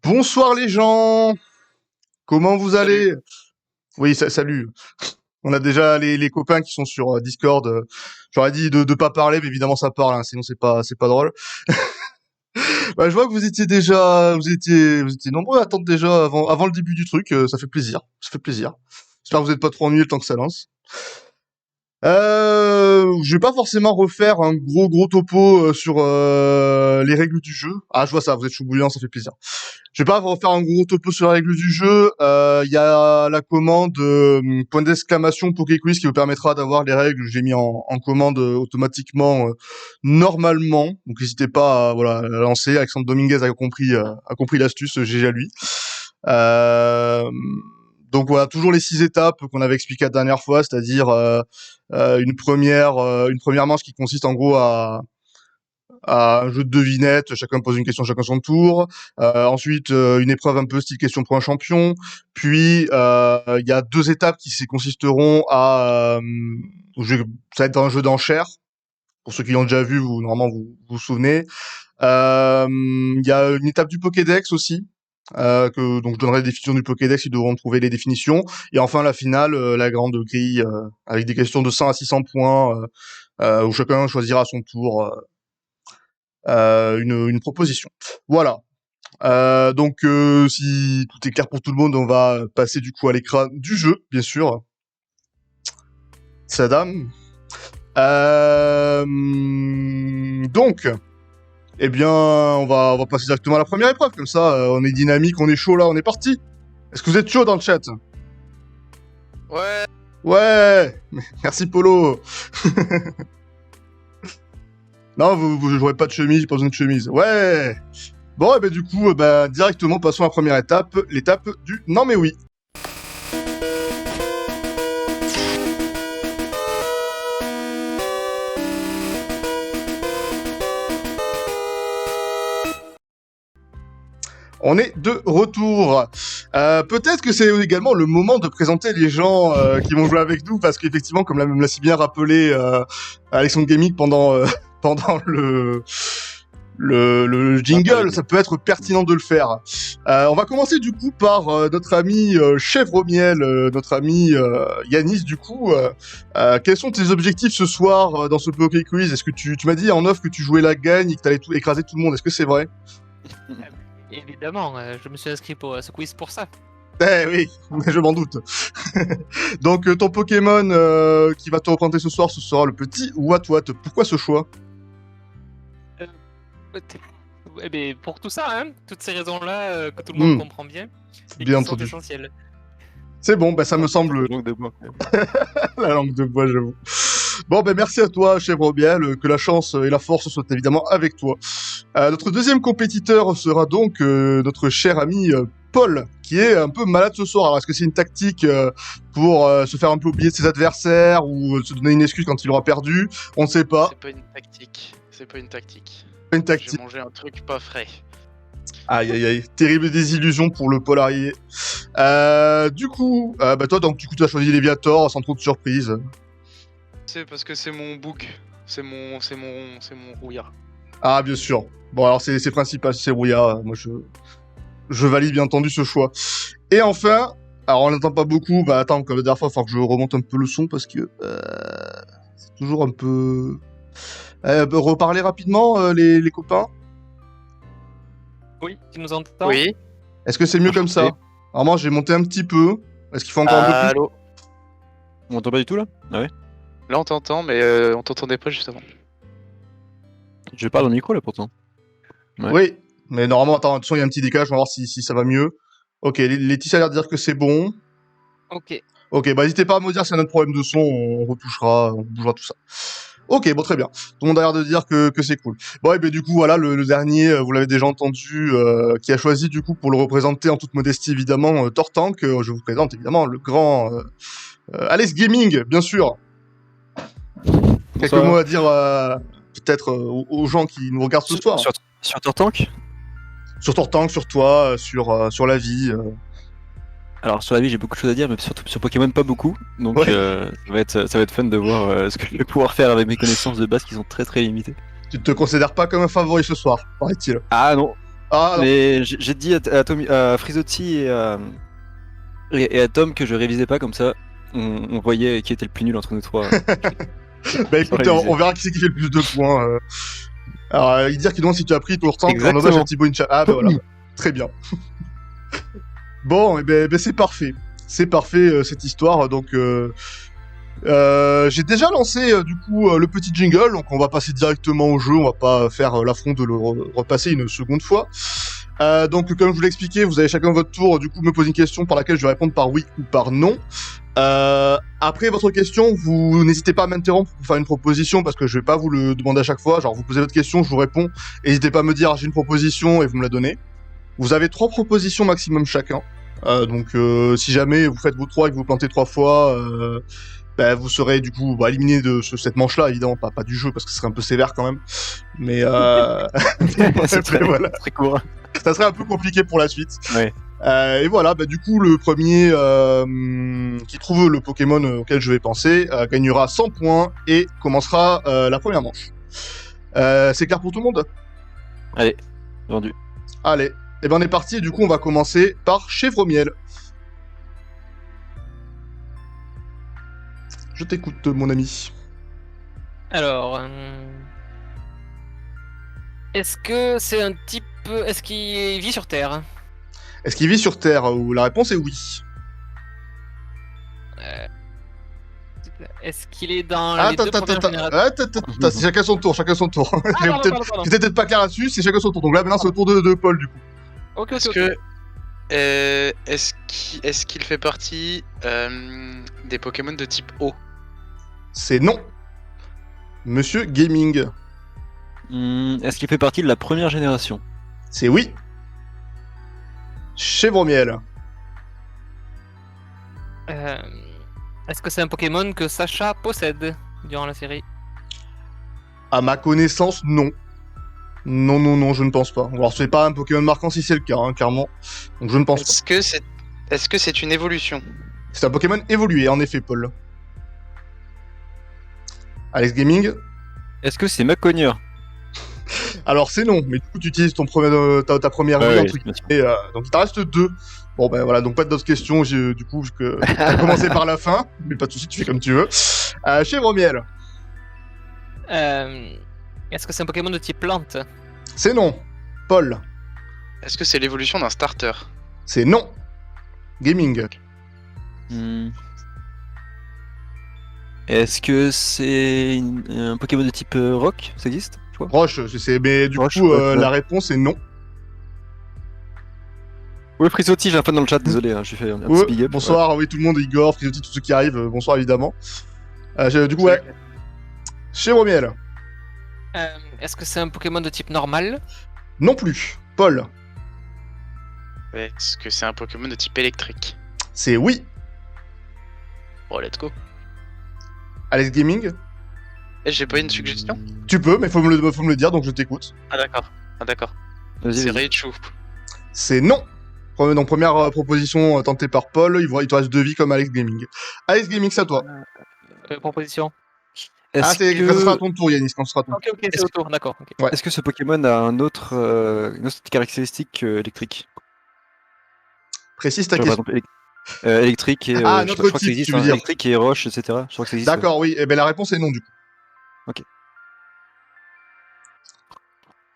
Bonsoir les gens, comment vous Salut. allez? Oui, salut. On a déjà les copains qui sont sur Discord. J'aurais dit de pas parler, mais évidemment ça parle, hein, sinon c'est pas drôle. Bah, je vois que vous étiez nombreux à attendre déjà avant le début du truc. Ça fait plaisir, ça fait plaisir. J'espère que vous n'êtes pas trop ennuyés le temps que ça lance. Je vais pas forcément refaire un gros topo sur les règles du jeu. Ah, je vois ça, vous êtes chou bouillant, ça fait plaisir. Je vais pas refaire un gros topo sur les règles du jeu. Il y a la commande point d'exclamation Pokéquiz qui vous permettra d'avoir les règles que j'ai mis en commande automatiquement normalement. Donc n'hésitez pas à voilà à la lancer. Alexandre Dominguez a compris l'astuce. GG à lui. Euh, donc voilà, toujours les 6 étapes qu'on avait expliquées la dernière fois, c'est-à-dire une première manche qui consiste en gros à un jeu de devinettes, chacun pose une question chacun son tour. Ensuite, une épreuve un peu style question pour un champion. Puis, il y a 2 étapes qui consisteront à... ça va être un jeu d'enchères. Pour ceux qui l'ont déjà vu, normalement, vous souvenez. Il y a une étape du Pokédex aussi. Donc je donnerai les définitions du Pokédex, ils devront trouver les définitions. Et enfin, la finale, la grande grille, avec des questions de 100 à 600 points, où chacun choisira à son tour une proposition. Voilà. Donc si tout est clair pour tout le monde, on va passer du coup à l'écran du jeu, bien sûr. Sadam. Donc, eh bien, on va passer directement à la première épreuve, comme ça, on est dynamique, on est chaud là, on est parti. Est-ce que vous êtes chaud dans le chat? Ouais. Ouais. Merci Polo. Non, vous jouerez pas de chemise, pas besoin de chemise. Ouais. Bon, et ben du coup, directement passons à la première étape, l'étape du non mais oui. On est de retour. Peut-être que c'est également le moment de présenter les gens qui vont jouer avec nous, parce qu'effectivement, comme l'a si bien rappelé Alexandre Gaming pendant pendant le jingle, ça peut être pertinent de le faire. On va commencer du coup par notre ami Chèvre au miel, notre ami Yanis. Du coup, quels sont tes objectifs ce soir dans ce Poké Quiz? Est-ce que tu m'as dit en off que tu jouais la gagne et que t'allais écraser tout le monde? Est-ce que c'est vrai? Évidemment, je me suis inscrit pour ce quiz pour ça. Eh oui, je m'en doute. Donc ton Pokémon qui va te représenter ce soir, ce sera le petit Watwat. Pourquoi ce choix? Eh bien, pour tout ça, hein, toutes ces raisons-là que tout le monde comprend bien, et Bien qui sont entendu. essentielles. C'est bon, ça me semble... Langue de bois. La langue de bois, j'avoue. Bon, merci à toi, Chèvre Biel, que la chance et la force soient évidemment avec toi. Notre deuxième compétiteur sera donc notre cher ami Paul, qui est un peu malade ce soir. Alors, est-ce que c'est une tactique pour se faire un peu oublier de ses adversaires ou se donner une excuse quand il aura perdu? On ne sait pas. C'est pas une tactique. C'est pas une tactique. Pas une tactique. J'ai mangé un truc pas frais. Aïe aïe aïe, terrible désillusion pour le polarier. Du coup, toi donc du coup tu as choisi Léviator sans trop de surprise. C'est parce que c'est mon bouc. C'est mon rouillard. Ah bien sûr. Bon alors c'est principal, c'est Rouillard. Moi je valide bien entendu ce choix. Et enfin, alors on n'entend pas beaucoup. Attends, comme la dernière fois, il va falloir que je remonte un peu le son parce que c'est toujours un peu. Reparler rapidement les copains. Oui, tu nous entends? Oui. Est-ce que c'est mieux comme ça? Alors moi j'ai monté un petit peu. Est-ce qu'il faut encore un peu plus? Allô. On m'entend pas du tout là? Ah ouais? Là on t'entend, mais on t'entendait pas juste avant. Je parle dans le micro là pourtant. Ouais. Oui, mais normalement, attends, attention, il y a un petit décalage, on va voir si ça va mieux. Ok, Laetitia a l'air de dire que c'est bon. Ok. Ok, n'hésitez pas à me dire s'il y a un autre problème de son, on retouchera, on bougera tout ça. Ok, bon, très bien. Tout le monde a l'air de dire que c'est cool. Bon, et du coup, voilà, le dernier, vous l'avez déjà entendu, qui a choisi, du coup, pour le représenter en toute modestie, évidemment, Tortank. Je vous présente, évidemment, le grand Alex Gaming, bien sûr. Quelques mots à dire, peut-être, aux gens qui nous regardent ce soir. Sur Tortank? Sur Tortank, sur toi, sur la vie. Alors sur la vie j'ai beaucoup de choses à dire, mais surtout sur Pokémon pas beaucoup. Donc ça va être fun de voir ce que je vais pouvoir faire avec mes connaissances de base qui sont très très limitées. Tu te considères pas comme un favori ce soir, paraît-il. Ah non. Ah, non. Mais j'ai dit à Frisotti et à Tom que je révisais pas, comme ça on voyait qui était le plus nul entre nous trois. Bah écoute, révisé. on verra qui c'est qui fait le plus de points. Alors, il dire qu'il demande si tu as pris ton temps quand hommage Exactement. à Thibaut Inch'Allah. Ah, bah voilà. Très bien. Bon, et ben c'est parfait. C'est parfait cette histoire. Donc, j'ai déjà lancé du coup le petit jingle, donc on va passer directement au jeu. On va pas faire l'affront de le repasser une seconde fois. Donc, comme je vous l'ai expliqué, vous avez chacun votre tour. Du coup, me poser une question par laquelle je vais répondre par oui ou par non. Après votre question, vous n'hésitez pas à m'interrompre pour faire une proposition parce que je vais pas vous le demander à chaque fois. Genre, vous posez votre question, je vous réponds. N'hésitez pas à me dire j'ai une proposition et vous me la donnez. Vous avez 3 propositions maximum chacun. Donc, si jamais vous faites vos 3 et que vous plantez 3 fois, bah, vous serez du coup éliminé de cette manche-là, évidemment, pas du jeu parce que ce serait un peu sévère quand même. Mais C'est très, voilà. très court. Ça serait un peu compliqué pour la suite. Ouais. Et voilà, bah, du coup, le premier qui trouve le Pokémon auquel je vais penser gagnera 100 points et commencera la première manche. C'est clair pour tout le monde? Allez, vendu. Allez, et ben on est parti. Et du coup, on va commencer par Chèvremiel. Je t'écoute, mon ami. Alors, est-ce que c'est un type... Est-ce qu'il vit sur Terre? Est-ce qu'il vit sur Terre? La réponse est oui. Est-ce qu'il est dans Ah, les deux premières générations? c'est chacun son tour, chacun son tour. Pardon. J'étais peut-être pas clair là-dessus, c'est chacun son tour. Donc là, maintenant, c'est au tour de Paul, du coup. Ok. Est-ce qu'il fait partie des Pokémon de type eau? C'est non. Monsieur Gaming. Est-ce qu'il fait partie de la première génération? C'est oui. Chèvremiel. Est-ce que c'est un Pokémon que Sacha possède durant la série? À ma connaissance, non. Non, je ne pense pas. Alors, c'est pas un Pokémon marquant si c'est le cas, hein, clairement. Donc, je ne pense pas. Est-ce que c'est une évolution? C'est un Pokémon évolué, en effet, Paul. Alex Gaming. Est-ce que c'est Macogner? Alors, c'est non, mais du coup, tu utilises ta première vie, Ouais, entre bien sûr. guillemets, donc il t'en reste 2. Bon, ben voilà, donc pas d'autres questions, du coup, vu que t'as commencé par la fin, mais pas de soucis, tu fais comme tu veux. Chèvremiel. Est-ce que c'est un Pokémon de type plante? C'est non. Paul. Est-ce que c'est l'évolution d'un starter? C'est non. Gaming. Hmm. Est-ce que c'est un Pokémon de type rock? Ça existe, je crois. Roche, mais du Roche, coup, ouais. la réponse est non. Ouais, Frisotti, j'ai un fan dans le chat, désolé, hein, j'ai fait un Ouais, petit big up. bonsoir, oui, tout le monde, Igor, Frisotti, tous ceux qui arrivent, bonsoir évidemment. Du coup, ouais. Chèvremiel. Est-ce que c'est un Pokémon de type normal? Non plus. Paul. Est-ce que c'est un Pokémon de type électrique? C'est oui. Oh, let's go. Alex Gaming. J'ai pas une suggestion? Tu peux, mais faut me le dire, donc je t'écoute. Ah d'accord. Vas-y, C'est vas-y. Raichu. C'est non. Donc première proposition tentée par Paul, il te reste 2 vies comme Alex Gaming. Alex Gaming, c'est à toi. Proposition. Est-ce Quand ce sera à ton tour, Yanis, quand ce sera à ton tour. Ok, c'est au tour, d'accord. ok. Ouais. Est-ce que ce Pokémon a une autre caractéristique électrique? Précise ta Genre, par question. exemple, électrique et Ah, je notre crois que ça type, existe, tu veux hein, dire. électrique et roche, etc. Je crois que ça existe. D'accord, oui. Eh ben la réponse est non, du coup. Ok.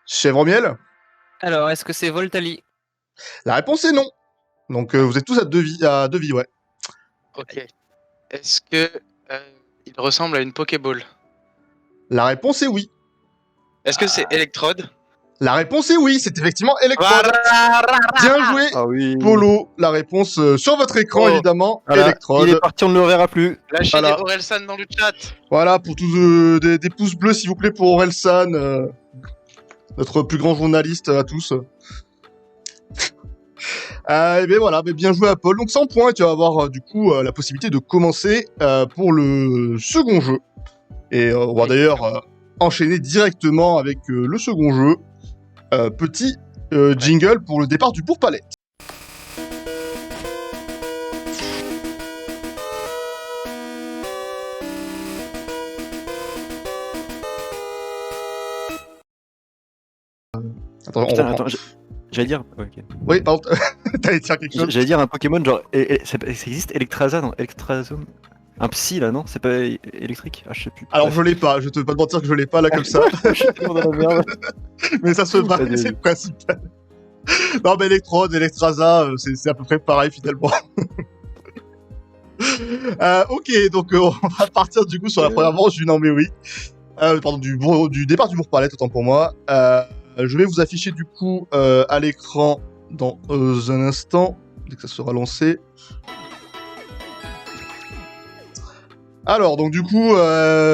Chèvremiel. Alors, est-ce que c'est Voltali? La réponse est non. Donc vous êtes tous à 2 vies, ouais. Ok. Est-ce que il ressemble à une Pokéball? La réponse est oui. Est-ce que c'est Electrode? La réponse est oui, c'est effectivement Electrode. Bien joué, Ah oui. Polo. La réponse sur votre écran, Oh. évidemment, Voilà, Electrode. il est parti, on ne le reverra plus. Lâchez Voilà. des Orelsan dans le chat. Voilà, pour tous des pouces bleus, s'il vous plaît, pour Orelsan, notre plus grand journaliste à tous. Et bien voilà, bien joué à Paul. Donc 100 points, et tu vas avoir du coup la possibilité de commencer pour le second jeu. Et on va d'ailleurs enchaîner directement avec le second jeu. Petit jingle pour le départ du Pourpalais. Attends, on Putain, reprend. attends, J'allais dire. Ok. Oui, pardon, t'allais dire quelque chose? J'allais dire un Pokémon genre. Ça existe Electrasa, non? Electrasome? Un psy là, non? C'est pas électrique? Ah, je sais plus. Alors, je l'ai pas, je te vais pas te mentir que je l'ai pas là comme ça, Je suis tellement dans la merde. mais ça se va, Vas-y, c'est vas-y. le principal. Non, mais Electrode, Electrasa, c'est à peu près pareil finalement. Ok, donc on va partir du coup sur la première manche du non mais oui. Pardon, du départ du Bourg-Palette, autant pour moi. Je vais vous afficher du coup à l'écran dans un instant, dès que ça sera lancé. Alors, donc du coup,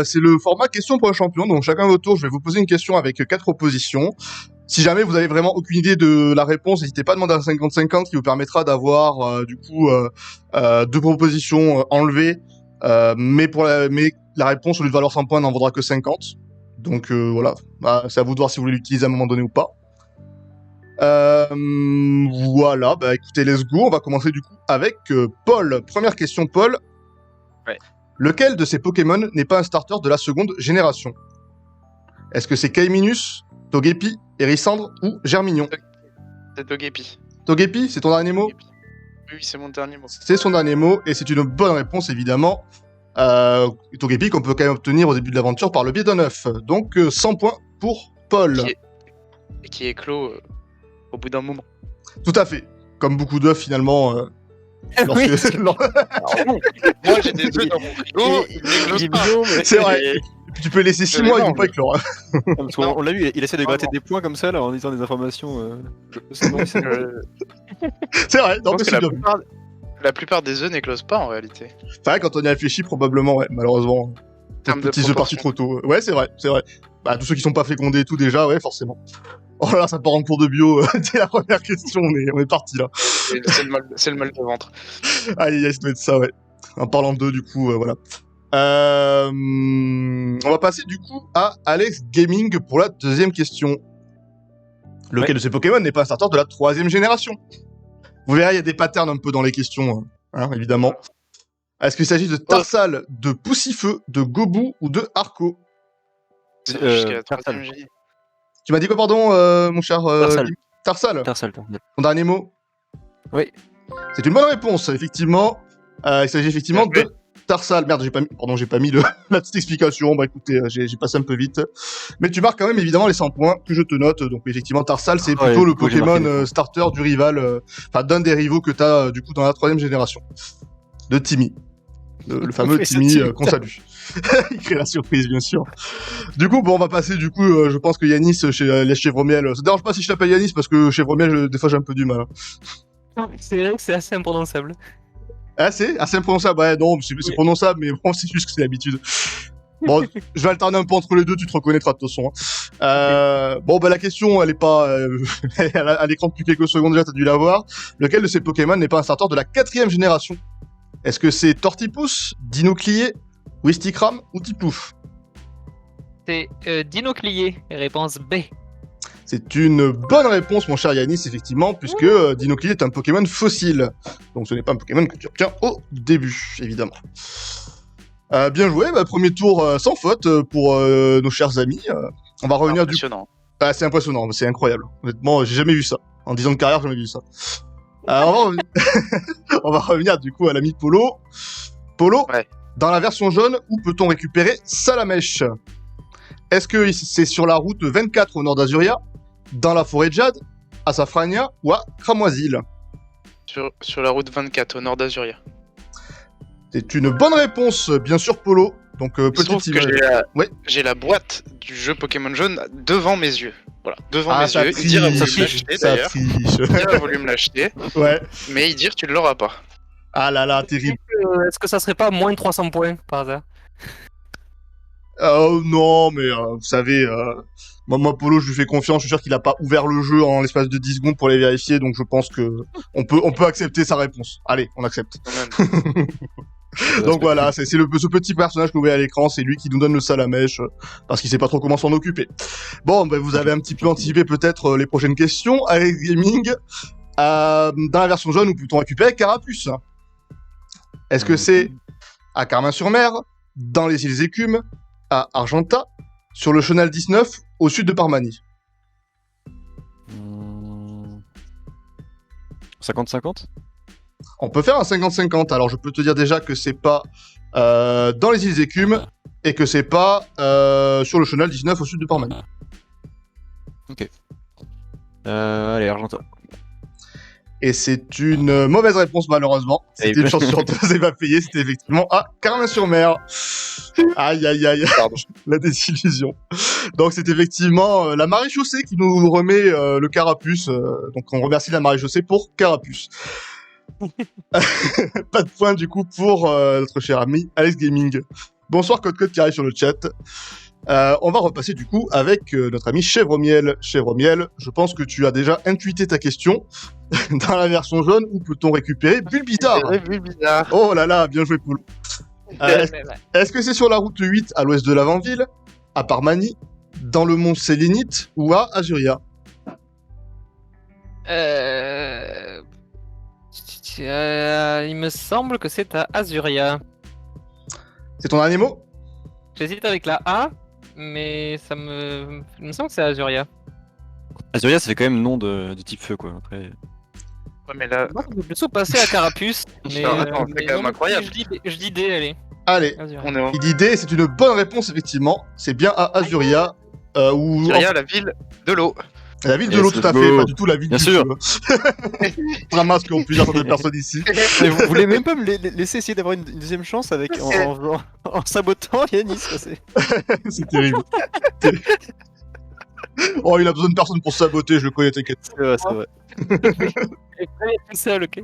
c'est le format question pour un champion. Donc chacun votre tour, je vais vous poser une question avec 4 propositions. Si jamais vous avez vraiment aucune idée de la réponse, n'hésitez pas à demander un 50-50 qui vous permettra d'avoir du coup 2 propositions enlevées, mais la réponse au lieu de valoir 100 points n'en vaudra que 50. Donc voilà, c'est à vous de voir si vous voulez l'utiliser à un moment donné ou pas. Voilà, bah écoutez, let's go. On va commencer du coup avec Paul. Première question, Paul. Ouais. Lequel de ces Pokémon n'est pas un starter de la seconde génération? Est-ce que c'est Kaiminus, Togepi, Hérissandre ou Germignon? C'est Togepi. Togepi, c'est ton dernier mot? Togepi. Oui, c'est mon dernier mot. C'est son dernier mot, et c'est une bonne réponse, évidemment. Togepi qu'on peut quand même obtenir au début de l'aventure par le biais d'un œuf. Donc 100 points pour Paul. Qui éclot au bout d'un moment. Tout à fait. Comme beaucoup d'œufs, finalement. Oui. Moi, j'ai des œufs dans mon frigo, ils n'éclosent pas. C'est vrai. Et puis tu peux laisser 6 Je mois, les ils vont vends, pas éclore. Parce qu'on l'a vu, il essaie de gratter des points comme ça là en disant des informations. C'est bon, c'est bon. C'est vrai, non, Je pense mais que c'est bien vu. la plupart des œufs n'éclosent pas en réalité. C'est vrai, quand on y réfléchit, probablement, ouais, malheureusement. termes de Petits œufs partis trop tôt. Ouais, c'est vrai, c'est vrai. Bah, tous ceux qui sont pas fécondés et tout, déjà, ouais, forcément. Oh là là, ça part en cours de bio. Dès la première question, on est parti là. C'est le mal de ventre. Aïe, aïe, ça doit être ça, ouais. En parlant d'eux, du coup, voilà. On va passer du coup à Alex Gaming pour la deuxième question. Lequel de ces Pokémon n'est pas un starter de la troisième génération? Vous verrez, il y a des patterns un peu dans les questions, hein, évidemment. Est-ce qu'il s'agit de Tarsal, de Poussifeu, de Gobu ou de Arco? Jusqu'à la Tarsal. troisième génie. Tu m'as dit quoi, pardon, mon cher Tarsal. Tarsal. Tarsal. Ton dernier mot? Oui. C'est une bonne réponse, effectivement. Il s'agit effectivement de Tarsal. Merde, j'ai pas mis la petite explication. Bah écoutez, j'ai passé un peu vite. Mais tu marques quand même évidemment les 100 points que je te note. Donc effectivement, Tarsal, c'est plutôt le du coup, j'ai marqué Pokémon les starter du rival, enfin d'un des rivaux que t'as du coup dans la troisième génération. De Timmy. Le fameux fait ce Timmy Timmy. qu'on salue. Il crée la surprise, bien sûr. Du coup, bon, on va passer, du coup, je pense que Yanis, chez les Chèvremiel, ça te dérange pas si je t'appelle Yanis, parce que Chèvremiel, des fois, j'ai un peu du mal. C'est vrai que c'est assez imprononçable. Ah, c'est assez imprononçable, ouais, non, c'est Oui. prononçable, mais bon, c'est juste que c'est l'habitude. Bon, je vais alterner un peu entre les deux, tu te reconnaîtras de toute façon. Bon, bah la question, elle est pas à l'écran depuis quelques secondes déjà, t'as dû la voir. Lequel de ces Pokémon n'est pas un starter de la 4ème génération? Est-ce que c'est Tortipousse, Dinoclier, Wistikram ou Tipouf? C'est Dinoclier, réponse B. C'est une bonne réponse, mon cher Yanis, effectivement, puisque Dinoclier est un Pokémon fossile. Donc ce n'est pas un Pokémon que tu obtiens au début, évidemment. Bien joué, bah, premier tour sans faute pour nos chers amis. On va revenir du... Impressionnant. Ah, c'est impressionnant, c'est incroyable. Honnêtement, j'ai jamais vu ça. En 10 ans de carrière, j'ai jamais vu ça. On va revenir du coup à l'ami Polo. Polo, Ouais. dans la version jaune, où peut-on récupérer Salamèche? Est-ce que c'est sur la route 24 au nord d'Azuria, dans la forêt de Jade, à Safrania ou à Cramoisil? Sur la route 24 au nord d'Azuria. C'est une bonne réponse, bien sûr, Polo. Donc, Il se petite trouve que image. Ouais. j'ai la boîte du jeu Pokémon jaune devant mes yeux. Voilà, devant Ah, mes ça yeux. Il dirait voulu me triche, l'acheter ça d'ailleurs. triche. Il dirait voulu me l'acheter, Ouais. mais il dit tu ne l'auras pas. Ah là là, terrible. Est-ce que ça serait pas moins de 300 points par hasard? Non, mais vous savez, moi, Polo, je lui fais confiance. Je suis sûr qu'il a pas ouvert le jeu en l'espace de 10 secondes pour les vérifier, donc je pense que on peut accepter sa réponse. Allez, on accepte. Quand même. Donc voilà, c'est ce petit personnage que vous voyez à l'écran, c'est lui qui nous donne le Salamèche, parce qu'il sait pas trop comment s'en occuper. Bon, ben vous avez un petit peu anticipé peut-être les prochaines questions. Alex Gaming, dans la version jaune, où peut-on récupérer Carapuce? Est-ce que c'est à Carmin-sur-Mer, dans les îles Écumes, à Argenta, sur le chenal 19, au sud de Parmanie? 50-50? On peut faire un 50-50. Alors, je peux te dire déjà que c'est pas dans les îles Écumes et que c'est pas sur le chenal 19 au sud de Portman. Allez, Argentin. Et c'est une mauvaise réponse, malheureusement. C'était une chance sur deux, c'est pas payé. C'était effectivement à Carmin-sur-Mer. Aïe, aïe, aïe. Pardon. La désillusion. Donc, c'est effectivement la maréchaussée qui nous remet le carapuce. Donc, on remercie la maréchaussée pour carapuce. Pas de point, du coup, pour notre cher ami Alex Gaming. Bonsoir, Code qui arrive sur le chat. On va repasser du coup avec notre ami Chèvre-Miel. Chèvre-Miel, je pense que tu as déjà intuité ta question. Dans la version jaune, où peut-on récupérer Bulbizarre? Bulbizarre. Oh là là, bien joué Poulon. Est-ce que c'est sur la route 8 à l'ouest de l'Aventville, à Parmanie, dans le mont Sélénite ou à Azuria? Il me semble que c'est à Azuria. C'est ton dernier mot? J'hésite avec la A, mais il me semble que c'est Azuria. Azuria, ça fait quand même nom de type feu, quoi. Après... Ouais, mais là. Moi, je vais plutôt passer à Carapuce. Mais, Attends, c'est quand même non, incroyable. Je dis D, allez. Allez, Azuria. On est en. il dit D, c'est une bonne réponse effectivement. C'est bien à Azuria. Ou Azuria, la ville de l'eau. la ville de Yes, l'eau, tout à let's fait, go. pas du tout la ville Bien du sûr. feu. Drama, ce qu'ont plusieurs centaines de personnes ici. Mais vous voulez même pas me laisser essayer d'avoir une deuxième chance avec en sabotant Yanis, quoi, c'est... C'est terrible. Oh, il a besoin de personne pour saboter, je le connais, t'inquiète. C'est vrai. Et très tout seul, ok.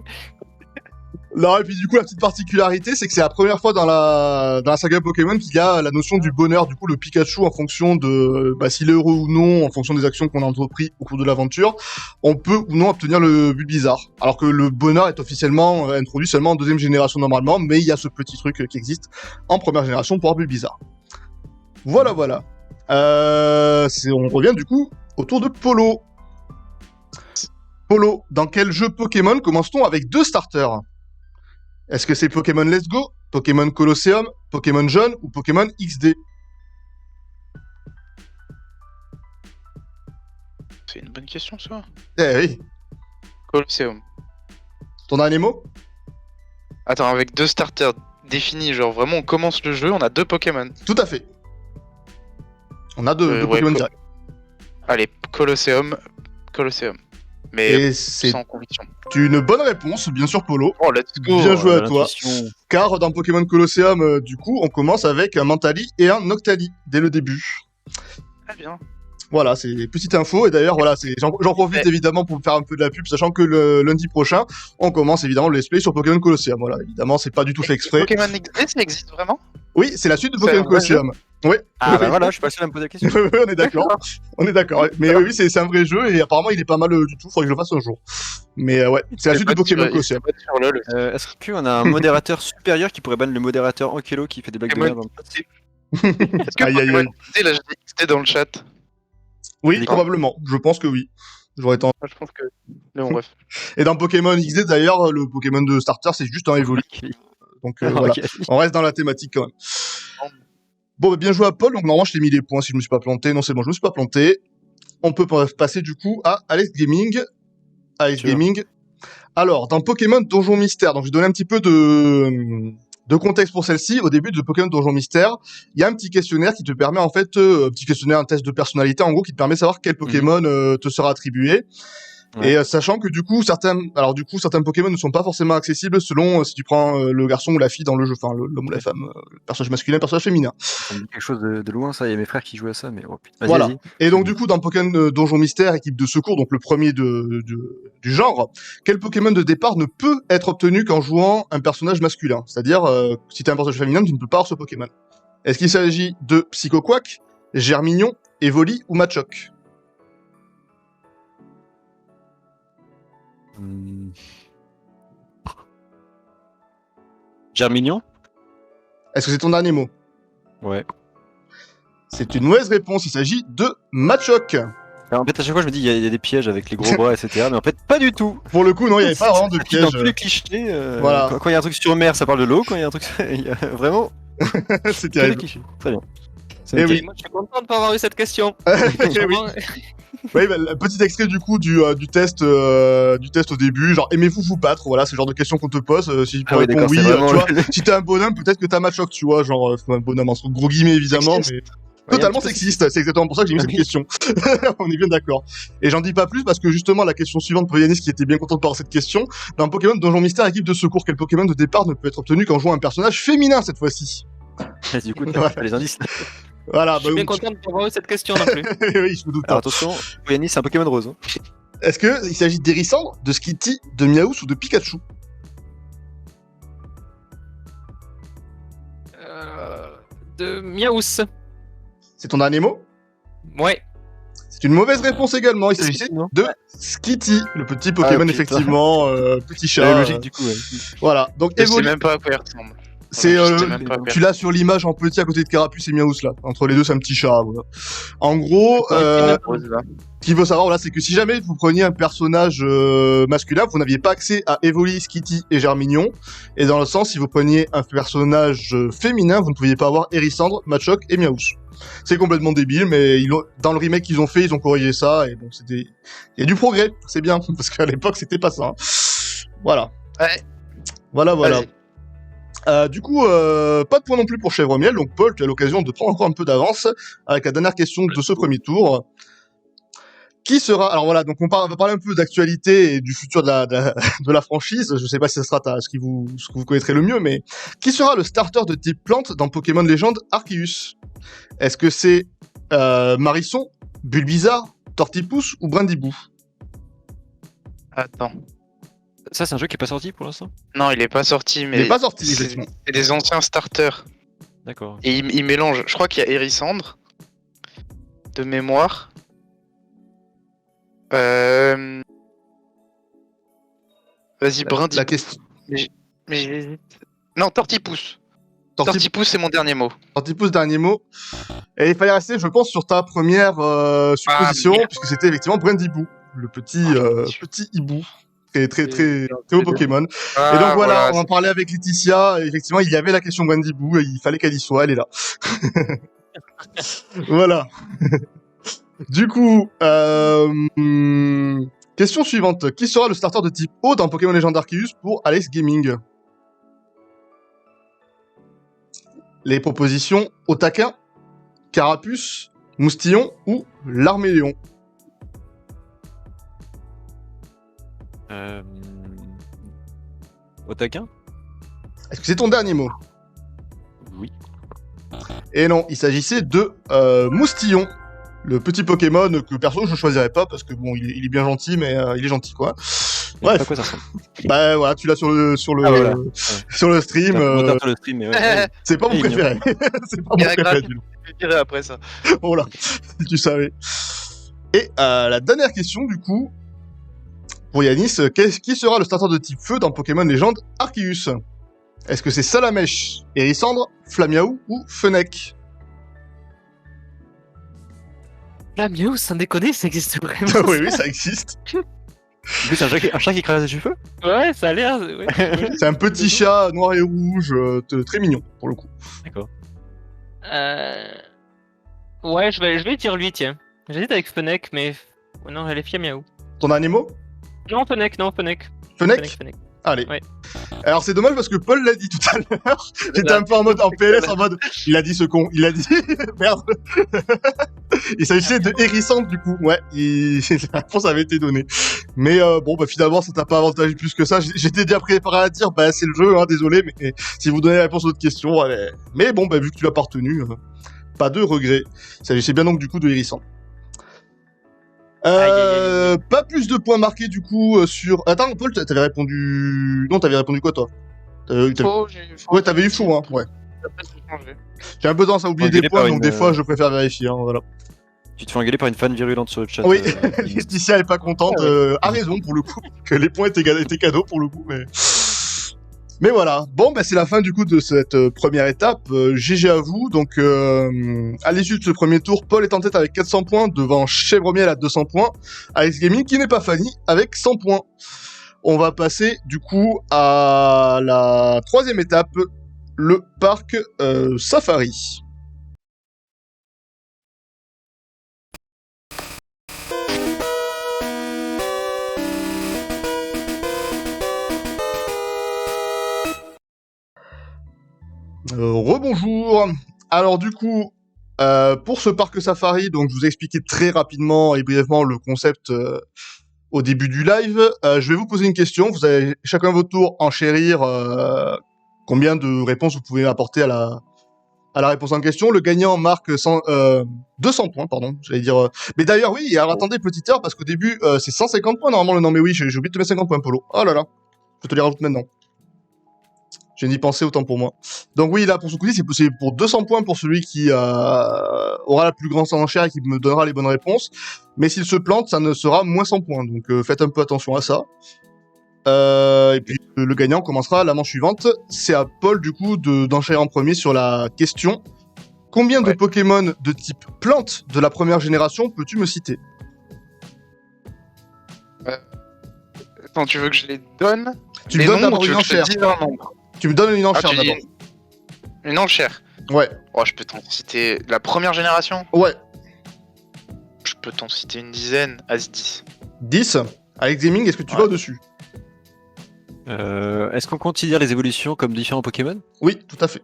Non, et puis du coup, la petite particularité, c'est que c'est la première fois dans la saga Pokémon qu'il y a la notion du bonheur. Du coup, le Pikachu, en fonction de s'il est heureux ou non, en fonction des actions qu'on a entreprises au cours de l'aventure, on peut ou non obtenir le Bulbizarre. Alors que le bonheur est officiellement introduit seulement en deuxième génération normalement, mais il y a ce petit truc qui existe en première génération pour avoir Bulbizarre. Voilà. On revient du coup au tour de Polo. Polo, dans quel jeu Pokémon commence-t-on avec 2 starters? Est-ce que c'est Pokémon Let's Go, Pokémon Colosseum, Pokémon Jaune ou Pokémon XD? C'est une bonne question, ça. Eh oui. Colosseum. Ton dernier mot? Attends, avec 2 starters définis, genre vraiment on commence le jeu, on a 2 Pokémon. Tout à fait. On a deux Ouais, Pokémon directs. Allez, Colosseum. Mais Et c'est sans conviction. une bonne réponse, bien sûr, Polo. Oh, let's go. Bien joué à toi. l'intuition. Car dans Pokémon Colosseum, du coup, on commence avec un Mentali et un Noctali dès le début. Très bien. Voilà, c'est petite info. Et d'ailleurs, voilà, j'en profite évidemment pour faire un peu de la pub, sachant que le lundi prochain, on commence évidemment le let's play sur Pokémon Colosseum. Voilà, évidemment, c'est pas du tout fait exprès. Pokémon XD, ça existe vraiment? Oui, c'est la suite de C'est Pokémon un vrai Colosseum. Oui. Ah bah voilà, je suis pas seul à me poser la question. Oui, on est d'accord. On est d'accord. Mais oui, c'est un vrai jeu et apparemment il est pas mal du tout. Faudrait que je le fasse un jour. Mais ouais, c'est la suite de Pokémon Colosseum. Sur LoL. Est-ce qu'on a un modérateur supérieur qui pourrait ban le modérateur Ankylo qui fait des blagues de merde dans le chat? Est-ce que Aïe, aïe, Pokémon aïe. XD, là, j'ai XD dans le chat? Oui, Il est probablement. Je pense que oui. J'aurais tendance. Moi, je pense que. Mais bon, bref. Et dans Pokémon XD d'ailleurs, le Pokémon de starter c'est juste un Evoli. Donc voilà, Ok. on reste dans la thématique quand même. Bon, bah, bien joué à Paul. Donc normalement je t'ai mis les points si je me suis pas planté. Non, c'est bon, je me suis pas planté. On peut passer du coup à Alex Gaming. Alex Sure. Gaming. Alors, dans Pokémon Donjon Mystère, donc je vais donner un petit peu de contexte pour celle-ci. Au début de Pokémon Donjon Mystère, il y a un petit questionnaire qui te permet en fait, un petit questionnaire, un test de personnalité en gros, qui te permet de savoir quel Pokémon te sera attribué. Ouais. Et sachant que du coup certains Pokémon ne sont pas forcément accessibles selon si tu prends le garçon ou la fille dans le jeu, enfin l'homme ou la femme, le personnage masculin, le personnage féminin. Ça me dit quelque chose de loin, ça. Il y a mes frères qui jouaient à ça, mais oh putain. Vas-y, Voilà. vas-y. Et donc du coup dans Pokémon Donjon Mystère, équipe de secours, donc le premier du genre, quel Pokémon de départ ne peut être obtenu qu'en jouant un personnage masculin? C'est-à-dire si t'es un personnage féminin, tu ne peux pas avoir ce Pokémon. Est-ce qu'il s'agit de Psychoquack, Germignon, Evoli ou Machoke? Germignon? Est-ce que c'est ton dernier mot? Ouais. C'est une mauvaise réponse, il s'agit de Machoke. Alors, en fait, à chaque fois, je me dis, il y a des pièges avec les gros bras, etc. Mais en fait, pas du tout. Pour le coup, non, il n'y avait pas vraiment de Dans piège. tous les clichés, Voilà. quand il y a un truc sur mer, ça parle de l'eau. Quand il y a un truc, il y a vraiment C'est que des terrible. clichés. Très bien. Eh oui. Moi, je suis content de pas avoir eu cette question. Eh oui. Vraiment, Oui, bah, le petit extrait du coup du test au début, genre aimez-vous vous battre, voilà, c'est le genre de questions qu'on te pose. Si tu Ah oui, réponds d'accord, oui, c'est vraiment tu vois, si t'es un bonhomme, peut-être que t'as Machoc, tu vois, genre un bonhomme en gros guillemets évidemment, Sexiste. mais Ouais, totalement un petit peu sexiste. C'est exactement pour ça que j'ai mis Ah cette oui. question. On est bien d'accord. Et j'en dis pas plus parce que justement la question suivante pour Yanis qui était bien content de par cette question, dans Pokémon Donjon Mystère équipe de secours, quel Pokémon de départ ne peut être obtenu qu'en jouant un personnage féminin cette fois-ci? Du coup, Voilà. t'as les indices. Voilà, Je suis bien donc, content de pas avoir eu cette question non plus. oui, je me doute Alors pas. attention, pour Yannis, c'est un Pokémon rose. Hein. Est-ce que il s'agit d'Hérisandre, de Skitty, de Miaous ou de Pikachu? De Miaous. C'est ton dernier mot? Ouais. C'est une mauvaise réponse également. Il s'agissait non de Skitty, le petit Pokémon, putain. effectivement, petit C'est la chat. logique du coup. Ouais. Voilà. Donc, Je sais Evoli, même pas à quoi il ressemble. c'est, Je sais même pas à quoi il tu l'as sur l'image en petit à côté de Carapuce et Miaous, là. Entre les deux, c'est un petit chat, voilà. En gros, ressemble. Là. ce qu'il faut savoir, là, c'est que si jamais vous preniez un personnage masculin, vous n'aviez pas accès à Evoli, Skitty et Germignon. Et dans le sens, si vous preniez un personnage féminin, vous ne pouviez pas avoir Hérissandre, Machoc et Miaous. C'est complètement débile, mais dans le remake qu'ils ont fait, ils ont corrigé ça, et bon, il y a du progrès, c'est bien, parce qu'à l'époque, c'était pas ça. Hein. Voilà. Ouais. Voilà. Vas-y. Du coup, pas de point non plus pour Chèvre-Miel, donc Paul, tu as l'occasion de prendre encore un peu d'avance avec la dernière question de ce premier tour. Qui sera... Alors voilà, donc on va parler un peu d'actualité et du futur de la franchise. Je sais pas si ça sera ce que vous connaîtrez le mieux, mais qui sera le starter de type plante dans Pokémon Légende Arceus? Est-ce que c'est Marisson, Bulbizarre, Tortipousse ou Brindibou? Attends. Ça, c'est un jeu qui est pas sorti pour l'instant. Non, il est pas sorti, mais. Il est pas sorti, c'est effectivement. c'est des anciens starters. D'accord. Et il mélange. Je crois qu'il y a Hérissandre. De mémoire. Vas-y, Brindibou. La question... Mais j'hésite. Non, Tortipousse. Tortipousse, Tortipousse, c'est mon dernier mot. dernier mot. Et il fallait rester, je pense, sur ta première supposition, merde. puisque c'était effectivement Brindibou, le petit hibou. Très haut Pokémon. Ah, Et donc voilà, on en c'est- parlait avec Laetitia, et effectivement, il y avait la question Brindibou, et il fallait qu'elle y soit, elle est là. Voilà. Du coup, question suivante. Qui sera le starter de type eau dans Pokémon Legend Arceus pour Alex Gaming? Les propositions: Otaquin, Carapuce, Moustillon ou Larméléon. Otaquin. Est-ce que c'est ton dernier mot? Oui. Et non, il s'agissait de Moustillon, le petit Pokémon que perso je choisirais pas parce que bon, il est bien gentil, mais il est gentil quoi. Bref. À Bref, quoi ça ressemble? bah voilà, tu l'as sur le Ah, voilà. sur le stream. C'est un peu moteur sur le stream, mais ouais. C'est pas mon Mignon. préféré. C'est pas Il y mon a préféré grave. du lot. Je dirais après ça. Oh là, si tu savais. Et la dernière question du coup pour Yanis, qui sera le starter de type feu dans Pokémon Légende Arceus? Est-ce que c'est Salamèche, Hérissandre, Flamiaou ou Fennec? La Miaous, sans déconner, ça existe vraiment. Oui, ça existe. En plus, c'est un chat qui crase du feu. Ouais, ça a l'air. Ouais. C'est un petit chat noir et rouge, très mignon pour le coup. D'accord. Ouais, je vais dire lui, tiens. J'hésite avec Fennec, mais. Oh non, elle est Miaou. Ton dernier mot? Non, Fennec. Fennec? Allez. Ouais. Alors c'est dommage parce que Paul l'a dit tout à l'heure. J'étais un peu en PLS en mode. Il a dit ce con. Il a dit. Merde. Il s'agissait de Hérissandre du coup. Ouais. La réponse avait été donnée. Mais bon, bah finalement ça t'a pas avantagé plus que ça. J'étais déjà préparé à dire, bah c'est le jeu, hein, désolé, mais si vous donnez la réponse à votre question, ouais. Mais bon, bah vu que tu l'as pas retenu, pas de regret. Il s'agissait bien donc du coup de Hérissandre. Aïe. Pas plus de points marqués du coup sur. Attends, Paul, t'avais répondu. Non, t'avais répondu quoi toi? Faux, Ouais, t'avais eu faux, hein. Ouais. Après, c'est changé. J'ai un peu tendance à oublier Engueulé des points, par donc une, des fois je préfère vérifier. Hein, voilà. Tu te fais engueuler par une fan virulente sur le chat. Oui, Laetitia est pas contente. A raison pour le coup que les points étaient cadeaux pour le coup, mais voilà. Bon, bah c'est la fin du coup de cette première étape. GG à vous. Donc à l'issue de ce premier tour, Paul est en tête avec 400 points devant Chèvre-Miel à 200 points. Alex Gaming qui n'est pas Fanny avec 100 points. On va passer du coup à la troisième étape, le parc Safari. Rebonjour. Alors du coup, pour ce parc safari, donc je vous ai expliqué très rapidement et brièvement le concept au début du live. Je vais vous poser une question. Vous allez chacun à votre tour enchérir combien de réponses vous pouvez apporter à la réponse en question. Le gagnant marque 200 points, pardon. J'allais dire. Mais d'ailleurs, oui. Alors attendez, petite heure, parce qu'au début, c'est 150 points normalement le nom. Mais oui, j'ai oublié de te mettre 50 points, Polo. Oh là là. Je te les rajoute maintenant. J'ai n'y pensé autant pour moi. Donc oui, là, pour ce coup-ci, c'est pour 200 points pour celui qui aura la plus grande enchère et qui me donnera les bonnes réponses. Mais s'il se plante, ça ne sera moins 100 points. Donc faites un peu attention à ça. Et puis le gagnant commencera la manche suivante. C'est à Paul, du coup, d'enchérir en premier sur la question. Combien de Pokémon de type plante de la première génération peux-tu me citer? Attends, tu veux que je les donne? Tu me donnes d'abord tu une veux que je te enchère. dise un nombre? Tu me donnes une enchère tu dis d'abord. Une enchère. Ouais. Oh, je peux t'en citer la première génération? Ouais. Je peux t'en citer une dizaine. Vas-y, 10. 10. Alex Gaming, est-ce que tu vas au-dessus? Est-ce qu'on considère les évolutions comme différents Pokémon? Oui, tout à fait.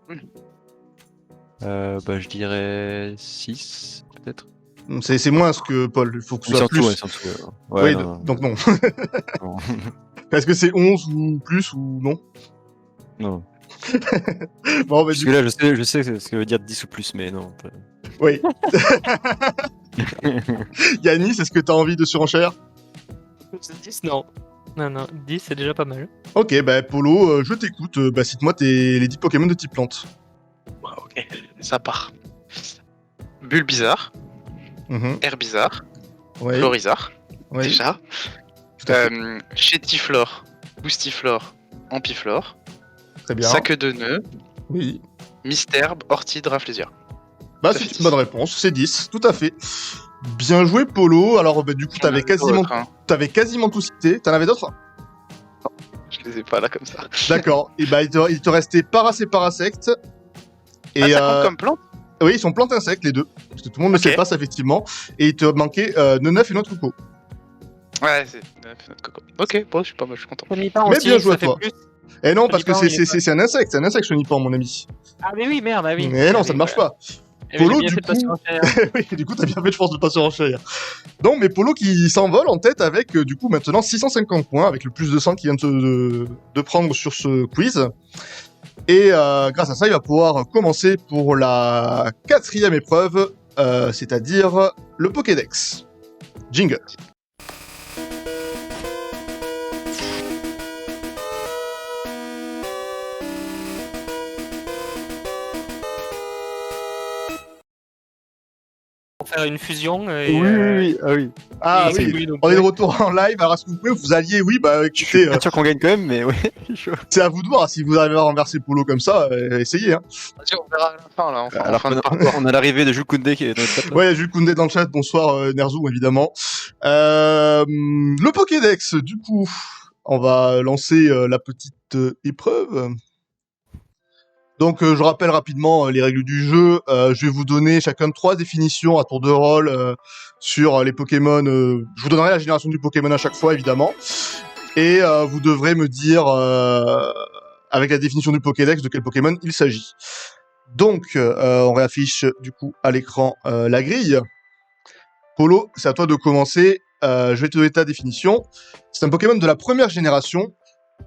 Je dirais 6, peut-être. C'est moins ce que Paul. Il faut que ce soit plus. Ouais, oui, non. donc non. Non. Est-ce que c'est 11 ou plus ou non? Non. Bon, bah, Parce que là, je sais ce que veut dire 10 ou plus, mais non. Oui. Yannis, est-ce que t'as envie de surenchère? 10, non. Non, 10 c'est déjà pas mal. Ok, bah Polo, je t'écoute. Bah, cite-moi les 10 Pokémon de type plante. Ok, ça part. Bulbizarre, Herbizarre, Ouais. Florizarre, Ouais. déjà. Tout à fait. Chétiflore, Boostiflore, Ampiflore, Très bien. Sac de nœud, Oui. Mystherbe, Orchide, Rafflesia. Bah, Ça c'est fait une 10. bonne réponse. C'est 10, tout à fait. Bien joué, Polo. Alors, bah, du coup, t'avais quasiment tout cité. T'en avais d'autres? Je les ai pas là comme ça. D'accord. Et bah, il te restait Parasect. Et ça compte comme plante? oui, ils sont plantes insectes, les deux. Parce que tout le monde ne sait pas ça, effectivement. Et il te manquait Neunef et notre coco. Ouais, c'est notre coco. Ok, bon, je suis pas mal, je suis content. Mais bien joué à toi. Et non, parce que c'est un insecte, Chenipan, mon ami. Ah, mais oui, merde, ah oui. Mais non, ça ne marche pas. Polo, du coup. Oui, du coup, t'as bien fait, je pense, de pas surenchérir. Non, mais Polo qui s'envole en tête avec, du coup, maintenant 650 points, avec le plus de 100 qu'il vient de prendre sur ce quiz. Et grâce à ça, il va pouvoir commencer pour la 4e épreuve, c'est-à-dire le Pokédex. Jingle. Pour faire une fusion. Et, oui. Ah oui. Ah et oui, donc, on est de retour en live. Alors, est-ce que vous pouvez vous allier? Oui, bah Je suis écoutez, pas sûr qu'on gagne quand même, mais ouais, chaud. c'est à vous de voir. Si vous arrivez à renverser Polo comme ça, essayez. Hein. Vas-y, on verra à la fin, là. Enfin, Alors en fin de on a l'arrivée de Jules Koundé qui est dans le chat. Ouais, Jules Koundé dans le chat. Bonsoir, Nerzou, évidemment. Le Pokédex, du coup, on va lancer la petite épreuve. Donc, je rappelle rapidement les règles du jeu. Je vais vous donner chacun 3 définitions à tour de rôle sur les Pokémon. Je vous donnerai la génération du Pokémon à chaque fois, évidemment. Et vous devrez me dire, avec la définition du Pokédex, de quel Pokémon il s'agit. Donc, on réaffiche du coup à l'écran la grille. Polo, c'est à toi de commencer. Je vais te donner ta définition. C'est un Pokémon de la première génération.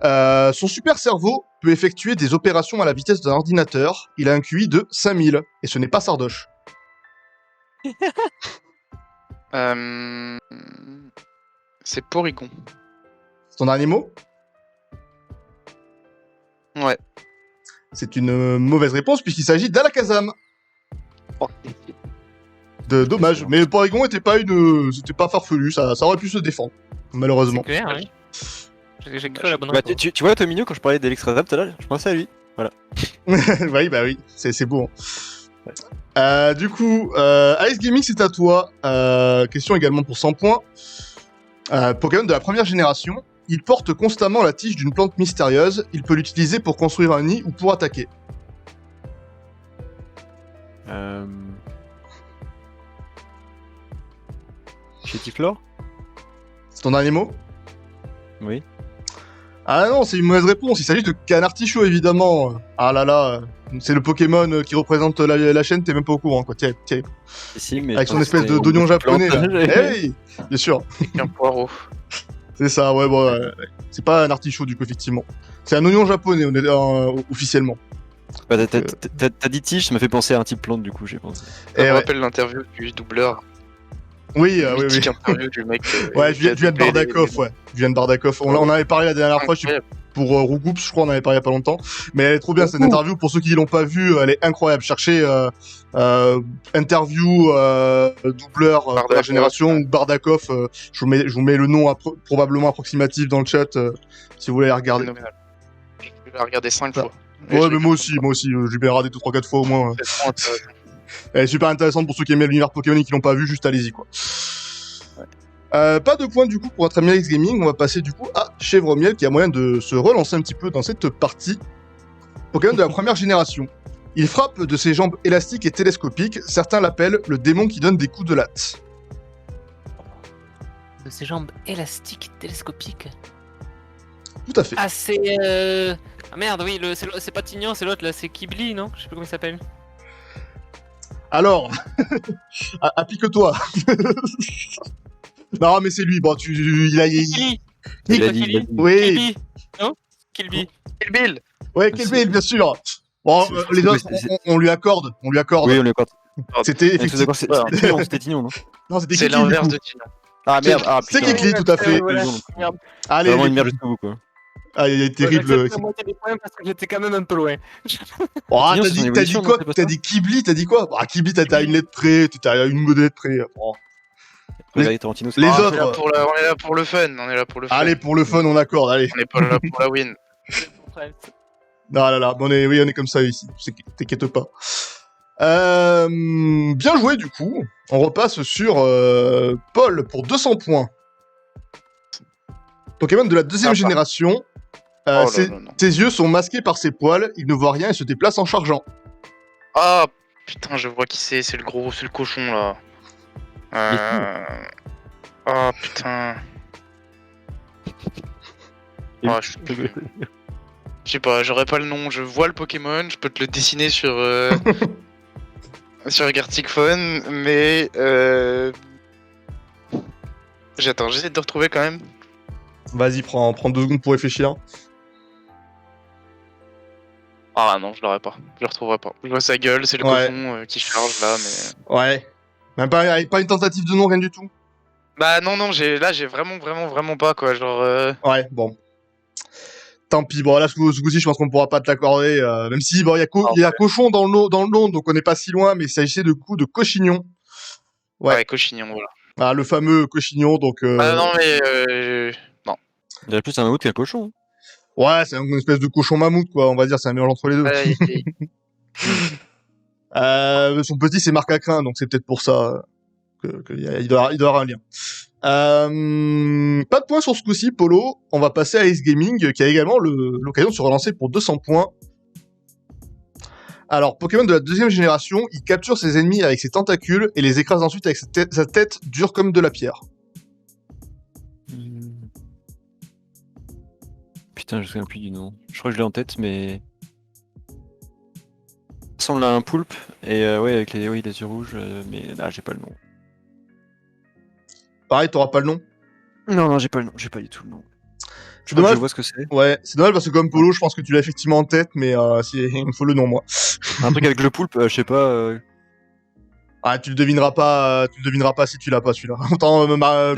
Son super cerveau peut effectuer des opérations à la vitesse d'un ordinateur. Il a un QI de 5000. Et ce n'est pas Sardoche. C'est Porygon. C'est ton dernier mot? Ouais. C'est une mauvaise réponse puisqu'il s'agit d'Alakazam. Dommage. Mais Porygon était pas c'était pas farfelu. Ça aurait pu se défendre. Malheureusement. C'est clair, oui. J'ai cru à la bonne réponse. Tu vois, Tomino, quand je parlais d'Elextrazam tout à l'heure, je pensais à lui. Voilà. Oui, bah oui, c'est beau. Hein. Du coup, Alex Gaming, c'est à toi. Question également pour 100 points. Pokémon de la première génération. Il porte constamment la tige d'une plante mystérieuse. Il peut l'utiliser pour construire un nid ou pour attaquer. Chétiflore. C'est ton dernier mot? Oui. Ah non, c'est une mauvaise réponse. Il s'agit de Canartichaud, évidemment. Ah là là, c'est le Pokémon qui représente la chaîne, t'es même pas au courant, quoi. Tiens, tiens. Si, mais Avec je son pensais espèce que c'était d'oignon une japonais, là. plante. Eh oui, bien sûr. Avec un poireau. C'est ça, ouais, bon, c'est pas un artichaut, du coup, effectivement. C'est un oignon japonais, officiellement. Bah, t'as dit tige, ça m'a fait penser à un type plante, du coup, j'ai pensé. Ça Eh me ouais. rappelle l'interview du doubleur. Oui, oui, Mythique oui. interview du mec. Ouais, qui a je viens de doublé Bardakov, ouais. Je viens de Bardakov. On en avait parlé la dernière fois Incroyable. pour Rougoups, je crois, on en avait parlé il y a pas longtemps. Mais elle est trop bien, cette Rougoups. interview. Pour ceux qui l'ont pas vue, elle est incroyable. Cherchez interview doubleur première Bardakov, génération ouais. ou Bardakov. Je vous mets le nom probablement approximatif dans le chat si vous voulez la regarder. Phénoménal. Je vais la regarder 5 Ah. fois. Ouais, mais moi aussi, je l'ai regardé 3-4 fois au moins. C'est trop intéressant. Elle est super intéressante pour ceux qui aiment l'univers Pokémon et qui l'ont pas vu, juste allez-y quoi. Pas de points du coup pour être X Gaming, on va passer du coup à Chèvre-Miel qui a moyen de se relancer un petit peu dans cette partie. Pokémon de la première génération. Il frappe de ses jambes élastiques et télescopiques, certains l'appellent le démon qui donne des coups de latte. De ses jambes élastiques, télescopiques. Tout à fait. Ah, c'est. Ah merde, oui, c'est pas Tignan, c'est l'autre là, c'est Kibli, non? Je sais plus comment il s'appelle. Alors, applique-toi. Non mais c'est lui, bon il a... Kilby. Il a Pas dit, Kilby. Oui, Kilby. Non? Kilby. Kill Bill. ouais, Kill Bill, bien sûr. Bon, les autres, on lui accorde, Oui, on lui accorde. C'était Je suis d'accord, effectivement... c'était Tignon, c'était Tignon, non? Non, c'était C'est Kikli, du l'inverse coup. de Tignon. Ah merde, C'est putain. Kikli, tout à fait. Voilà. Raison. Merde. Allez, Vraiment une merde jusqu'au bout, quoi. ah, il est terrible. J'accepte la moitié des points parce que j'étais quand même un peu loin. Oh, Tignon, t'as c'est son dit évolution, quoi? non, c'est pas T'as ça dit Kibli, t'as dit quoi? Ah, Kibli, t'as à une lettre près, t'es à une ou deux lettres près. Oh. Regardez Tarantino, c'est Les pas- Ah, autres. on est là pour le fun. On est là pour le fun. Allez, pour le fun, on accorde, allez. On n'est pas là pour la win. Non, là, là, on est comme ça ici, t'inquiète pas. Bien joué, du coup. On repasse sur Paul pour 200 points. Pokémon de la deuxième Ah, génération. Oh là ses, là, non. ses yeux sont masqués par ses poils, il ne voit rien et se déplace en chargeant. Ah putain, je vois qui c'est le gros, c'est le cochon là. Oh putain. Oh, je sais pas, j'aurais pas le nom. Je vois le Pokémon, je peux te le dessiner sur sur Gartic Phone, mais j'attends, j'essaie de te retrouver quand même. Vas-y, prends 2 secondes pour réfléchir. Ah non, je l'aurais pas, je le retrouverai pas. Je vois sa gueule, c'est le Ouais. cochon qui charge là, mais. Ouais. Même pas une tentative de nom, rien du tout. Bah non, j'ai vraiment pas quoi, genre. Ouais, bon. Tant pis, bon là ce coup-ci je pense qu'on pourra pas te l'accorder, même si bon il y a cochon dans le nom, donc on n'est pas si loin, mais il s'agissait de coup de cochignon. Ouais. Ouais, cochignon, voilà. Ah, le fameux cochignon, donc... Ah non mais non. Il y a plus un mammouth qu'un cochon. Ouais, c'est une espèce de cochon mammouth, quoi, on va dire, c'est un mélange entre les deux. Ouais, Son petit, c'est Marc Acrin, donc c'est peut-être pour ça il doit y avoir un lien. Pas de points sur ce coup-ci, Polo. On va passer à Ace Gaming, qui a également l'occasion de se relancer pour 200 points. Alors, Pokémon de la deuxième génération, il capture ses ennemis avec ses tentacules et les écrase ensuite avec sa tête dure comme de la pierre. Putain, je me souviens plus du nom. Je crois que je l'ai en tête, mais. Ça ressemble à un poulpe, et ouais, avec les yeux rouges, mais là, j'ai pas le nom. Pareil, t'auras pas le nom. Non, j'ai pas le nom, j'ai pas du tout le nom. C'est dommage. Je vois ce que c'est. Ouais, c'est dommage parce que comme Polo, je pense que tu l'as effectivement en tête, mais il me faut le nom, moi. Un truc avec le poulpe, je sais pas. Ah, tu le devineras pas si tu l'as pas, celui-là. Autant,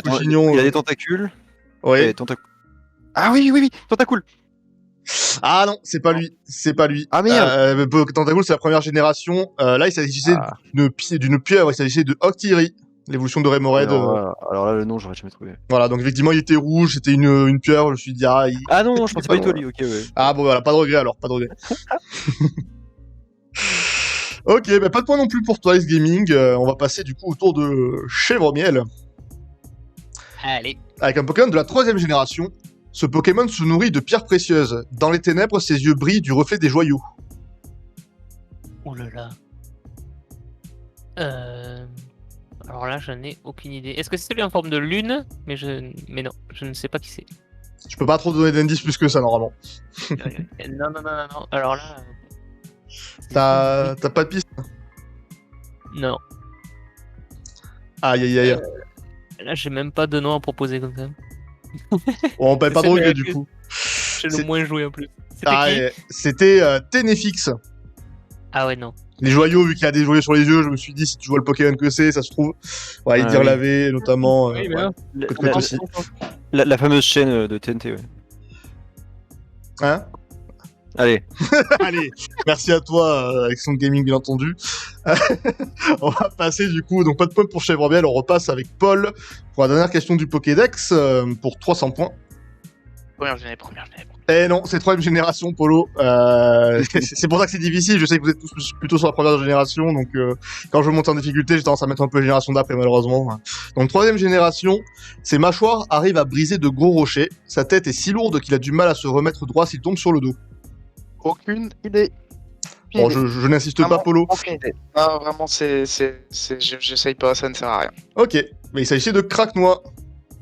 cochignon... Il a des tentacules. Ouais. Et Ah oui, tentacule. Ah non, c'est pas lui. Ah merde. Tentacool, c'est la première génération. Là, il s'agissait d'une pieuvre, il s'agissait de Octiri, l'évolution de Remoraid. Alors là, le nom, j'aurais jamais trouvé. Voilà, donc effectivement, il était rouge, c'était une pieuvre, je me suis dit, Ah non, je pensais pas du tout à lui, ok, ouais. Ah bon, voilà, pas de regret alors, pas de regret. Ok, bah pas de point non plus pour toi, Ice Gaming. On va passer du coup au tour de Chèvre-Miel. Allez. Avec un Pokémon de la troisième génération. Ce Pokémon se nourrit de pierres précieuses. Dans les ténèbres, ses yeux brillent du reflet des joyaux. Oh là là. Alors là, je n'ai aucune idée. Est-ce que c'est celui en forme de lune? Mais non, je ne sais pas qui c'est. Je peux pas trop donner d'indices plus que ça, normalement. Non. Alors là. T'as pas de piste? Non. Aïe, aïe, aïe. Là, j'ai même pas de nom à proposer comme ça. Bon, bah, pas de C'est regret, vrai du que- coup. J'ai C'est- le moins joué en plus. C'était Ah, qui c'était Ténéfix. Ah ouais, non. Les joyaux, vu qu'il a des joyaux sur les yeux, je me suis dit, si tu vois le Pokémon que c'est, ça se trouve. Ouais, Ah, dire oui. laver, notamment. Oui, mais ouais. non. Côte La, aussi. la fameuse chaîne de TNT, ouais. Hein Allez, Allez, merci à toi, Alexandre Gaming, bien entendu. On va passer du coup, donc pas de points pour Chèvrebiel, on repasse avec Paul pour la dernière question du Pokédex pour 300 points. Première gênée. Eh non, c'est troisième génération, Polo. C'est pour ça que c'est difficile. Je sais que vous êtes tous plutôt sur la première génération, donc quand je monte en difficulté, j'ai tendance à mettre un peu la génération d'après, malheureusement. Donc troisième génération, ses mâchoires arrivent à briser de gros rochers. Sa tête est si lourde qu'il a du mal à se remettre droit s'il tombe sur le dos. Aucune idée. Bon, je n'insiste pas, Polo. Aucune idée. Non, vraiment, j'essaye pas, ça ne sert à rien. Ok, mais il s'agissait de Craque-Noix.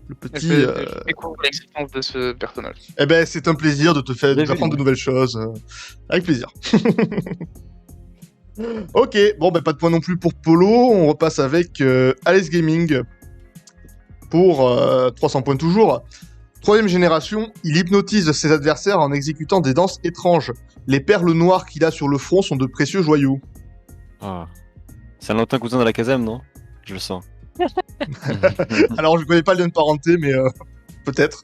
Le petit. Je découvre l'existence de ce personnage. Eh ben, c'est un plaisir de te faire J'ai vu, apprendre de oui. nouvelles choses. Avec plaisir. Ok, bon, ben pas de point non plus pour Polo. On repasse avec Alice Gaming pour 300 points toujours. Troisième génération, il hypnotise ses adversaires en exécutant des danses étranges. Les perles noires qu'il a sur le front sont de précieux joyaux. Ah. C'est un lointain cousin de la Kazam, non? Je le sens. Alors, je connais pas le lien de parenté, mais peut-être.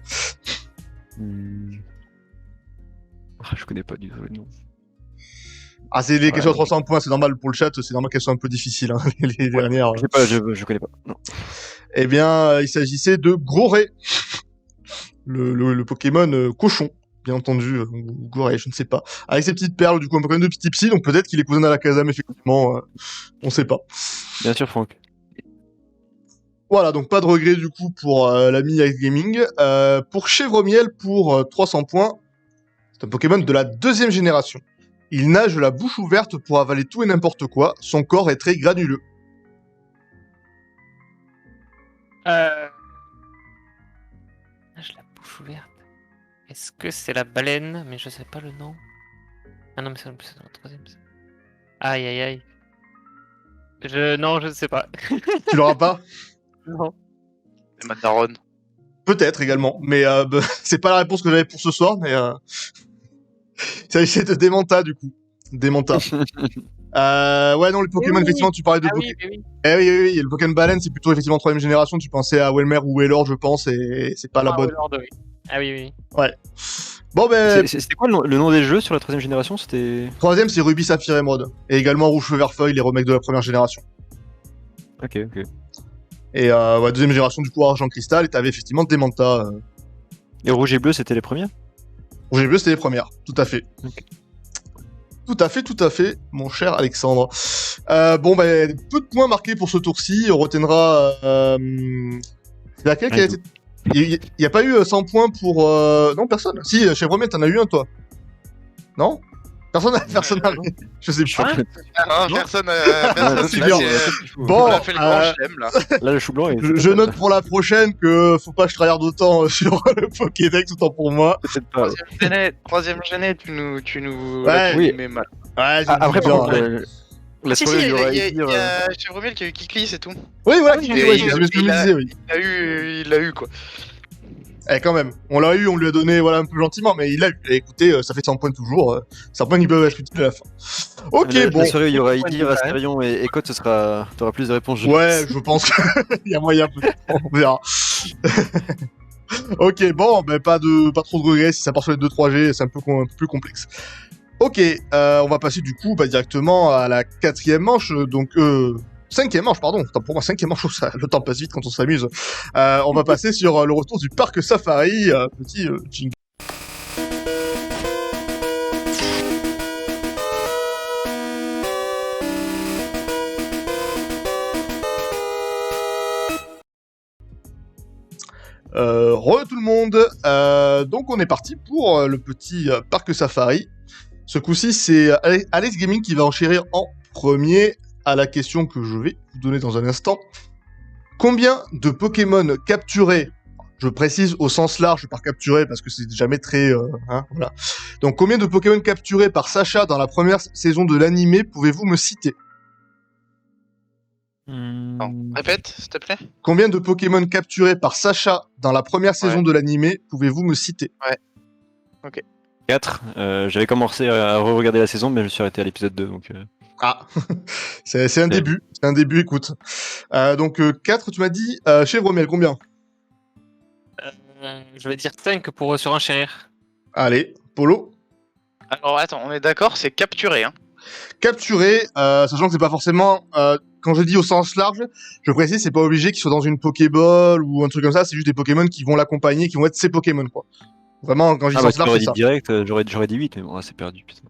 Je connais pas du tout le nom. Ah, c'est les questions à 300 points, c'est normal pour le chat, c'est normal qu'elles soient un peu difficiles, hein, les dernières. Je sais pas, je connais pas. Non. Eh bien, il s'agissait de Goré, le Pokémon cochon, bien entendu, ou Goré, je ne sais pas. Avec ses petites perles, du coup, un Pokémon de petit psy, donc peut-être qu'il est cousin d'Alakazam, effectivement, on sait pas. Bien sûr, Franck. Voilà, donc pas de regret, du coup, pour l'ami Ice Gaming. Pour Chèvremiel, pour 300 points, c'est un Pokémon de la deuxième génération. Il nage la bouche ouverte pour avaler tout et n'importe quoi, son corps est très granuleux. Nage la bouche ouverte. Est-ce que c'est la baleine? Mais je sais pas le nom. Ah non, mais c'est dans la troisième. Ça. Aïe aïe aïe. Non, je ne sais pas. Tu l'auras pas? Non. C'est Madaron. Peut-être également, mais c'est pas la réponse que j'avais pour ce soir, mais il s'agissait de Démenta du coup. Démenta. Ouais, non, les Pokémon, oui. effectivement, tu parlais de Ah Pokémon. oui, mais oui. Eh oui, le Pokémon Baleine, c'est plutôt effectivement troisième génération, tu pensais à Welmer ou Wailord, je pense, et c'est pas la bonne. Lord, oui. Ah oui, oui. Bon, ben, C'était quoi le nom des jeux sur la troisième génération? C'était. troisième, c'est Ruby, Saphir, Émeraude. Et également Rouge, Feu, Vert, Feuille, les remakes de la première génération. Ok, ok. Et ouais, deuxième génération, du coup, Argent, Cristal, et t'avais effectivement Démenta. Et rouge et bleu, c'était les premières? Rouge et Bleu, c'était les premières, tout à fait. Ok. Tout à fait, mon cher Alexandre. Bon, ben, peu de points marqués pour ce tour-ci. On retiendra. C'est laquelle qui a été. Il n'y a pas eu 100 points pour. Non, personne. Si, Chèvremet, t'en as eu un, toi. Non? Personne n'a rien. Je sais plus. Ah, Non. personne. c'est là, bien. on a fait le grand chelem, là. Là, le chou blanc est. Je note pour la prochaine que faut pas que je tryhard autant sur le Pokédex, autant pour moi. Peut-être pas. Troisième gênée, tu nous Ouais. tu Oui. nous mets mal. Ouais, j'ai Après, dit, par genre, contre, la Si, soirée, il il y y aura à a dire. Chèvremiel qui a eu Kikli, c'est tout. Oui, voilà, Ah oui, qui oui, ouais, oui, c'est ce que je me disais, oui. Il l'a eu, quoi. Eh, quand même. On l'a eu, on lui a donné, voilà, un peu gentiment, mais il l'a eu. Et écoutez, ça fait 100 points toujours. 100 points qui peuvent être utiles à la fin. Ok, bon. La soirée, il y aura Point de Idir, vue, quand même. Astérion et Code, t'auras plus de réponses. je Ouais, pense. je pense qu'il y a moyen, peut-être. On verra. Ok, bon, ben pas trop de regrets. Si ça part sur les 2-3G, c'est un peu plus complexe. Ok, on va passer du coup directement à la quatrième manche, donc cinquième manche, pardon. Attends, pour moi, cinquième manche, le temps passe vite quand on s'amuse. On va passer sur le retour du parc Safari, petit jingle. Re tout le monde. Donc on est parti pour le petit parc Safari. Ce coup-ci, c'est Alex Gaming qui va enchérir en premier à la question que je vais vous donner dans un instant. Combien de Pokémon capturés Je précise au sens large par capturer parce que c'est jamais très voilà. Donc combien de Pokémon capturés par Sacha dans la première saison de l'animé pouvez-vous me citer? Non. Répète, s'il te plaît. Combien de Pokémon capturés par Sacha dans la première saison de l'animé pouvez-vous me citer? 4. J'avais commencé à re-regarder la saison, mais je me suis arrêté à l'épisode 2. Donc, Ah, c'est un début. C'est un début, écoute. Donc 4, tu m'as dit. Chevromiel, combien? Je vais dire 5 pour surenchérir. Allez, Polo. Alors attends, on est d'accord, c'est capturé. Hein. Capturé, sachant que c'est pas forcément... quand je dis au sens large, je précise, c'est pas obligé qu'ils soient dans une Pokéball ou un truc comme ça, c'est juste des Pokémon qui vont l'accompagner, qui vont être ses Pokémon, quoi. Vraiment, quand je dis sens large, j'aurais c'est ça. dit direct, j'aurais dit 8, mais bon, là, c'est perdu. Putain.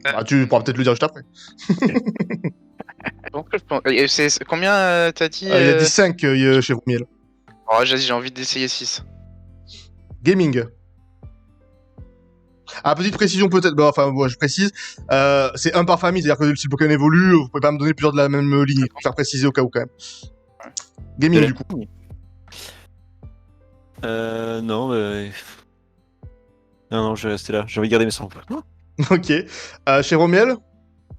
Bah, tu pourras peut-être le dire juste après. Donc, je pense... c'est... Combien t'as dit Il a dit 5 chez Rumiel. Oh, j'ai envie d'essayer 6. Gaming. Ah, petite précision peut-être, bah, enfin, je précise, c'est un par famille, c'est-à-dire que si le Pokémon évolue, vous pouvez pas me donner plusieurs de la même lignée, pour faire préciser au cas où quand même. Gaming du coup. Non, non, je vais rester là, j'ai envie de garder mes 100 points. Ok. Chez Romiel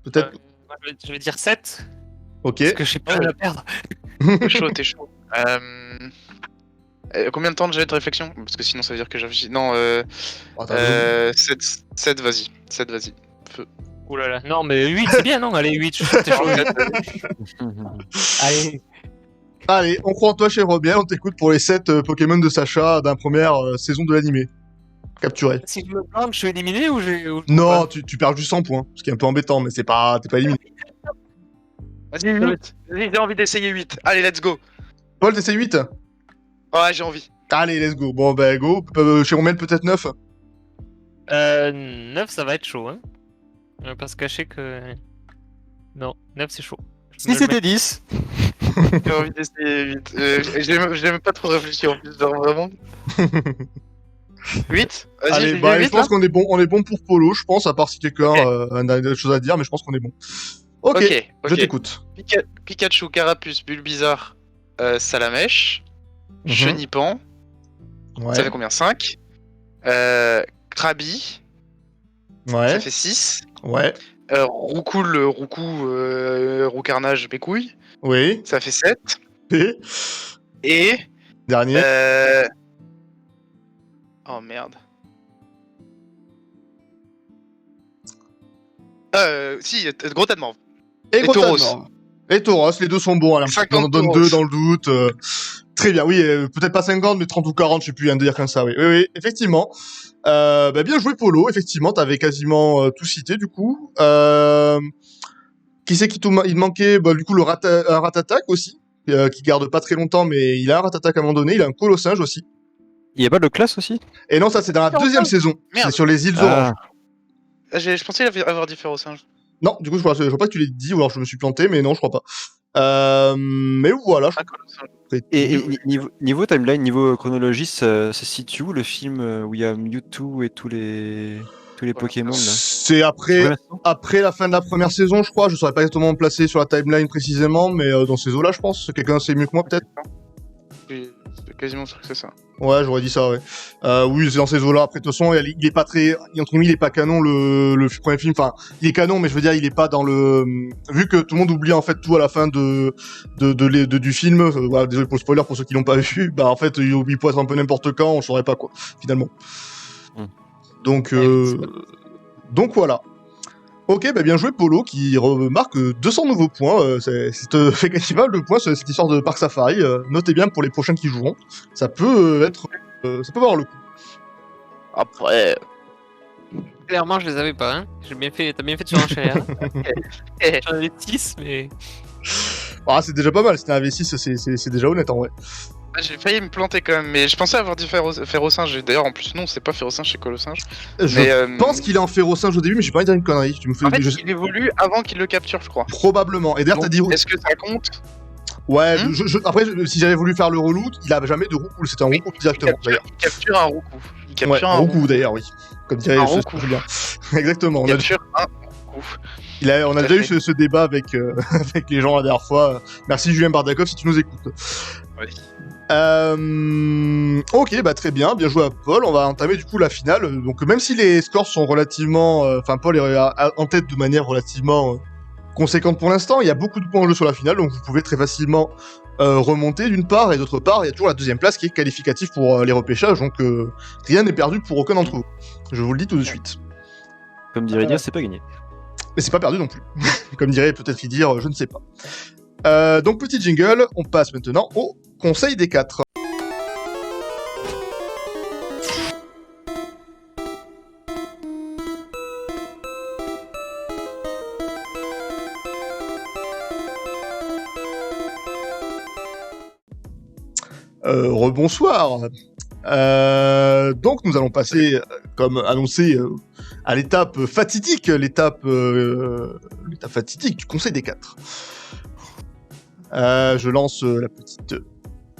peut-être. Moi, je vais dire 7. Ok. Parce que je sais pas à perdre. T'es chaud. Combien de temps j'ai de réflexion? Parce que sinon ça veut dire que j'ai réfléchi. Non, Attends, 7, vas-y. 7, vas-y. Feu. Ouh là là. Non, mais 8, c'est bien, non? Allez, 8. T'es chaud. Allez. Allez, on croit en toi chez Romiel, on t'écoute pour les 7 Pokémon de Sacha d'un première saison de l'animé. Capturé. Si je me plante, je suis éliminé ou j'ai. Non, tu perds juste 100 points, ce qui est un peu embêtant, mais t'es pas éliminé. Vas-y, 8. Vas-y, j'ai envie d'essayer 8. Allez, let's go. Paul, t'essayes 8? Ouais, j'ai envie. Allez, let's go. Bon, bah, go. Chez Romiel, peut-être 9? 9, ça va être chaud, hein. On va pas se cacher que. Non, 9, c'est chaud. Si c'était 10. J'ai envie d'essayer 8. J'aime pas trop réfléchir en plus, genre vraiment. 8? Vas-y, Allez, bah, je pense qu'on est bon pour Polo, je pense, à part si quelqu'un a des choses à dire, mais je pense qu'on est bon. Ok, je t'écoute. Pikachu, Carapuce, Bulbizarre, Salamèche, Chenipan. Ouais. Ça fait combien? 5. Krabi. Ouais. Ça fait 6. Ouais. Roucoule, Roucarnage, mes couilles. Oui. Ça fait 7. Et Et... dernier. Oh merde. Si, gros tas de morve. Et Tauros. Et Tauros, les deux sont bons. Alors, on en donne 2 dans le doute. Très bien, oui, peut-être pas 50, mais 30 ou 40, je sais plus, un délire comme ça, oui. Oui, effectivement. Bien joué, Polo, effectivement, t'avais quasiment tout cité, du coup. Qui c'est il manquait, du coup, un Ratatac aussi, qui garde pas très longtemps, mais il a un Ratatac à un moment donné, il a un Colossinge aussi. Il y a pas de classe aussi? Et non, ça, c'est dans la deuxième saison. Merde. C'est sur les îles Oranges. Je pensais avoir dit Ferrosinge. Non, du coup, je crois pas que tu l'aies dit, ou alors je me suis planté, mais non, je crois pas. Mais voilà. Et niveau timeline, niveau chronologie, ça se situe où le film où il y a Mewtwo et tous les Pokémon là? C'est après la fin de la première saison, je crois. Je saurais pas exactement me placer sur la timeline précisément, mais dans ces eaux-là, je pense. Quelqu'un sait mieux que moi, peut-être. C'est quasiment sûr que c'est ça. Ouais, j'aurais dit ça, ouais. Oui, c'est dans ces eaux-là. Après, de toute façon, il est pas très... Entre guillemets, il est pas canon, le premier film. Enfin, il est canon, mais je veux dire, il est pas dans le... Vu que tout le monde oublie, en fait, tout à la fin du film. Voilà, désolé pour le spoiler, pour ceux qui l'ont pas vu. Bah, en fait, il peut être un peu n'importe quand, on saurait pas, quoi, finalement. Donc voilà. Ok, bah bien joué Polo qui remarque 200 nouveaux points. C'est fait quasiment de points cette histoire de Parc Safari. Notez bien pour les prochains qui joueront. Ça peut ça peut avoir le coup. Après... Clairement, je les avais pas, hein. T'as bien fait de surenchérir. J'en avais 6, mais. Ah, c'est déjà pas mal. Si t'as un V6, c'est déjà honnête en vrai. J'ai failli me planter quand même, mais je pensais avoir dit Ferrosinge. D'ailleurs, en plus, non, c'est pas Ferrosinge, c'est Colossinge. Je pense qu'il est en Ferrosinge au début, mais j'ai pas envie de dire une connerie. En fait, il évolue avant qu'il le capture, je crois. Probablement. Et d'ailleurs, t'as dit... Est-ce que ça compte? Ouais, après, si j'avais voulu faire le relou, il avait jamais de roucoule, c'était un roucoule directement. Il capture un roucou. Il capture un roucou d'ailleurs, oui. Comme dirait un roucou. Exactement. Il capture un roucou. On a déjà eu ce débat avec les gens la dernière fois. Merci Julien Bardakov si tu nous écoutes. Oui. Ok, bah très bien joué à Paul. On va entamer du coup la finale. Donc même si les scores sont relativement, enfin Paul est en tête de manière relativement conséquente pour l'instant, il y a beaucoup de points en jeu sur la finale, donc vous pouvez très facilement remonter d'une part, et d'autre part, il y a toujours la deuxième place qui est qualificative pour les repêchages, donc rien n'est perdu pour aucun d'entre vous. Je vous le dis tout de suite. Comme dirait dire, c'est pas gagné. Mais c'est pas perdu non plus. Comme dirait peut-être dire, je ne sais pas. Donc petit jingle, on passe maintenant au conseil des 4. Rebonsoir. Donc nous allons passer, comme annoncé, à l'étape fatidique, l'étape fatidique du Conseil des 4. Je lance la petite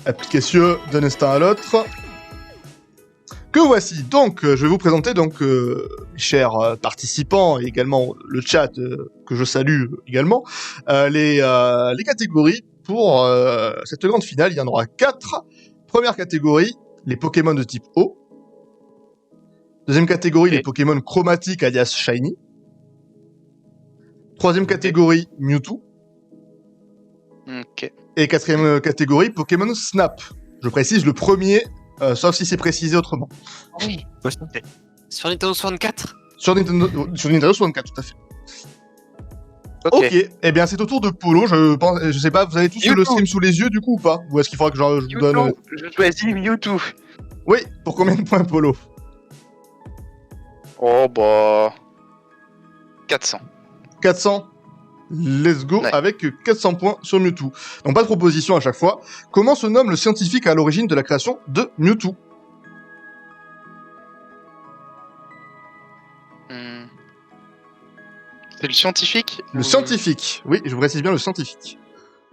application d'un instant à l'autre. Que voici. Donc, je vais vous présenter donc mes chers participants et également le chat que je salue également, les catégories pour cette grande finale. Il y en aura 4. Première catégorie, les Pokémon de type eau. Deuxième catégorie, les Pokémon chromatiques alias Shiny. Troisième catégorie, Mewtwo. Ok. Et quatrième catégorie, Pokémon Snap. Je précise le premier, sauf si c'est précisé autrement. Oui. Ouais, ça. Sur Nintendo 64. Sur Nintendo 64, tout à fait. Ok. Ok, eh bien c'est au tour de Polo, je sais pas, vous avez tous Mewtwo. le stream sous les yeux du coup ou pas? Ou est-ce qu'il faudra que je vous donne... Mewtwo. Je choisis Mewtwo. Oui, pour combien de points Polo? Oh bah... 400. 400. Let's go, Ouais. avec 400 points sur Mewtwo. Donc pas de proposition à chaque fois. Comment se nomme le scientifique à l'origine de la création de Mewtwo? Hmm. C'est le scientifique Le ou- scientifique, oui, je vous précise bien le scientifique.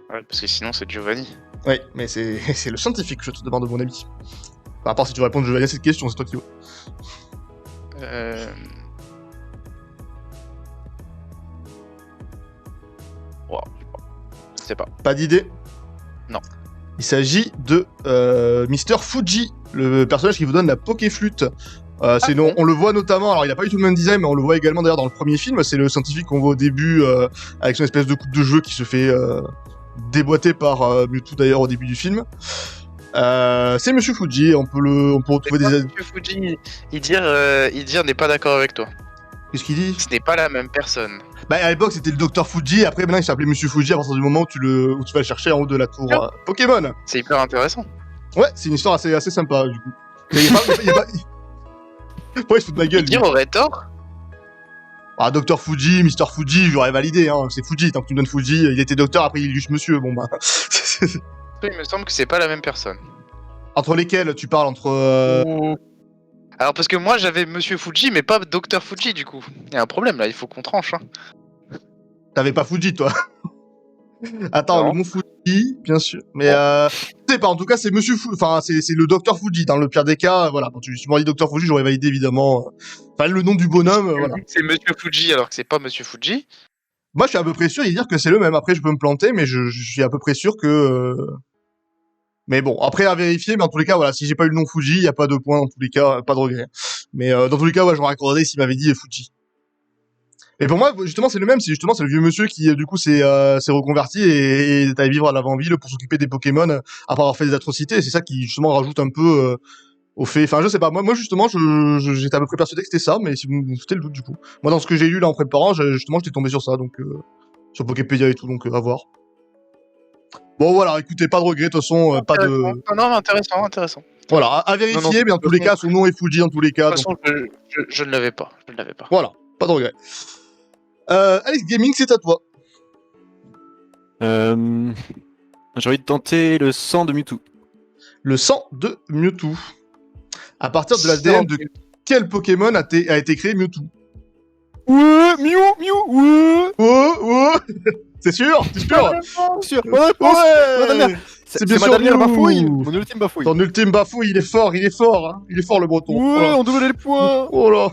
Ouais, parce que sinon c'est Giovanni. Oui, mais c'est c'est le scientifique que je te demande, mon ami. Par rapport si tu veux répondre, je vais aller à cette question, c'est toi qui vois. Wow. Je sais pas. Pas d'idée? Non. Il s'agit de Mr. Fuji, le personnage qui vous donne la Pokéflûte. C'est bon on le voit notamment, alors il a pas eu tout le même design, mais on le voit également d'ailleurs dans le premier film. C'est le scientifique qu'on voit au début avec son espèce de coupe de jeu qui se fait déboîter par Mewtwo d'ailleurs au début du film. C'est Monsieur Fuji, on peut retrouver des... Monsieur Fuji, il dire n'est pas d'accord avec toi. Qu'est-ce qu'il dit? Ce n'est pas la même personne. Bah à l'époque c'était le Docteur Fuji, après maintenant il s'appelait Monsieur Fuji à partir du moment où tu vas le chercher en haut de la tour Pokémon. C'est hyper intéressant. Ouais, c'est une histoire assez sympa du coup. Mais il y a pas... Pourquoi il se fout de ma gueule lui Dire aurait tort. Ah, Docteur Fuji, Mister Fuji, j'aurais validé, hein. C'est Fuji, tant que tu me donnes Fuji, il était docteur, après il est juste monsieur, bon bah... Il me semble que c'est pas la même personne. Entre lesquels tu parles, entre... Alors parce que moi j'avais Monsieur Fuji mais pas Docteur Fuji du coup. Il y a un problème là, il faut qu'on tranche. Hein. T'avais pas Fuji, toi. Attends, Non. le mot Fuji, bien sûr. Mais je sais pas, en tout cas, c'est Monsieur Fuji, enfin, c'est le Docteur Fuji. Dans le pire des cas, voilà. Quand tu m'aurais dit Docteur Fuji, j'aurais validé évidemment. Enfin, le nom du bonhomme, voilà. C'est Monsieur Fuji alors que c'est pas Monsieur Fuji. Moi, je suis à peu près sûr, il dire que c'est le même. Après, je peux me planter, mais je suis à peu près sûr que. Mais bon, après à vérifier, mais en tous les cas, voilà, si j'ai pas eu le nom Fuji, il y a pas de point dans tous les cas, pas de regret. Mais dans tous les cas, ouais, j'aurais accordé s'il m'avait dit Fuji. Et pour moi, justement, c'est le même. C'est le vieux monsieur qui, du coup, s'est reconverti et est allé vivre à l'avant-ville pour s'occuper des Pokémon après avoir fait des atrocités. Et c'est ça qui, justement, rajoute un peu au fait. Enfin, je sais pas. Moi, justement, j'étais à peu près persuadé que c'était ça, mais si vous me foutez le doute, du coup. Moi, dans ce que j'ai lu là en préparant, justement, j'étais tombé sur ça, donc sur Poképédia et tout, donc à voir. Bon, voilà. Écoutez, pas de regret. De toute façon, pas de. Non, mais intéressant. Voilà, à vérifier. Non, mais dans tous les cas, son nom est Fuji dans tous les cas. De toute donc, façon, je ne l'avais pas. voilà, pas de regret. Alex Gaming, c'est à toi. J'ai envie de tenter le sang de Mewtwo. Le sang de Mewtwo. À partir de l'ADN de quel Pokémon a été créé Mewtwo? Ouais, ouais. Oh, c'est sûr? C'est sûr? Sûr, bonne réponse. Ouais. C'est bien ma sûr dernière nous. bafouille, mon ultime bafouille. Ton ultime bafouille, il est fort, hein. Il est fort le breton. Ouais, Voilà. on double les points. Oh là.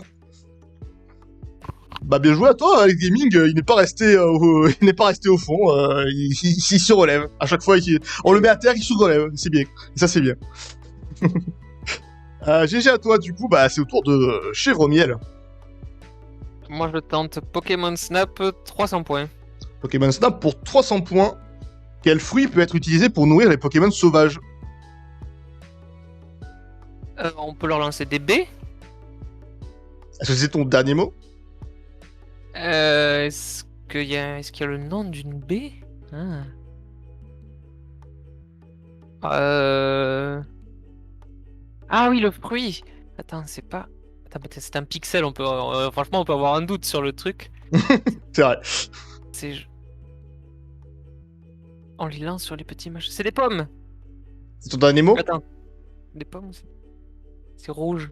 Bah bien joué à toi, Alex Gaming, il n'est pas resté il n'est pas resté au fond, il se relève. À chaque fois, on le met à terre, il se relève, c'est bien. Et ça c'est bien. GG à toi, du coup, bah c'est au tour de Chèvre-Miel. Moi, je tente Pokémon Snap 300 points. Pokémon Snap pour 300 points. Quel fruit peut être utilisé pour nourrir les Pokémon sauvages? On peut leur lancer des baies. Est-ce que c'est ton dernier mot? Est-ce qu'il y a le nom d'une baie? Ah oui, le fruit. Attends, c'est pas. Attends, peut-être c'est un pixel. On peut, franchement, on peut avoir un doute sur le truc. C'est vrai. C'est. On les lance sur les petits machins. C'est des pommes. C'est ton dernier mot? Attends. Des pommes aussi. C'est rouge.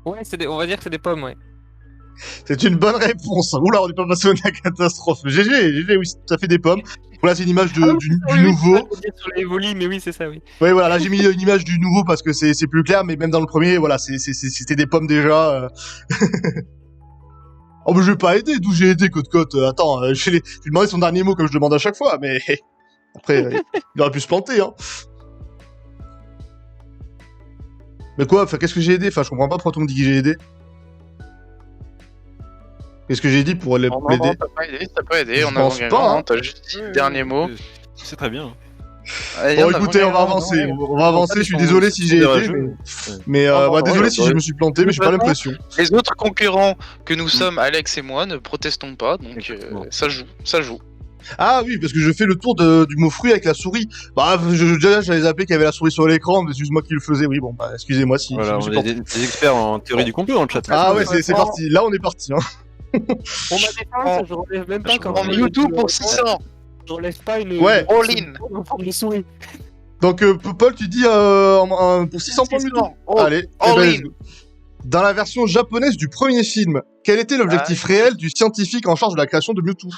Ouais, on va dire que c'est des pommes, ouais. C'est une bonne réponse. Oula, on n'est pas passé à la catastrophe. GG, oui, ça fait des pommes. Voilà, c'est une image du nouveau. Sur les volis, mais oui, c'est ça, oui. Oui, voilà, là j'ai mis une image du nouveau parce que c'est plus clair, mais même dans le premier, voilà, c'était des pommes déjà. Oh, mais je vais pas aider, d'où j'ai aidé, Côte-Côte. Attends, je vais demander son dernier mot comme je demande à chaque fois, mais après, il aurait pu se planter, hein. Mais quoi, enfin, qu'est-ce que j'ai aidé? Enfin, je comprends pas pourquoi tu me dis que j'ai aidé. Qu'est-ce que j'ai dit pour l'aider? Non, t'as pas aidé, on a pense pas, hein. t'as juste dit le dernier mot. C'est très bien. Bon, écoutez, on va avancer. On va avancer. Je suis désolé si j'ai aidé, mais désolé si je me suis planté, mais j'ai pas l'impression. Les autres concurrents que nous sommes, Alex et moi, ne protestons pas, donc ça joue. Ah oui, parce que je fais le tour du mot fruit avec la souris. Bah, déjà, j'avais zappé qu'il y avait la souris sur l'écran, mais c'est juste moi qui le faisais. Oui, bon, bah, excusez-moi si Voilà, je me on suis est planté. des experts en théorie du complot dans le chat. Ah ouais, c'est parti. Là, on est parti. Hein. Pour ma défense, je relève même pas Je quand prends Mewtwo pour 600. Je relève pas une. Ouais. All-in. En forme de souris. Donc, Paul, tu dis pour 600 points Mewtwo. Allez, all eh ben, in. let's go. Dans la version japonaise du premier film, quel était l'objectif réel du scientifique en charge de la création de Mewtwo?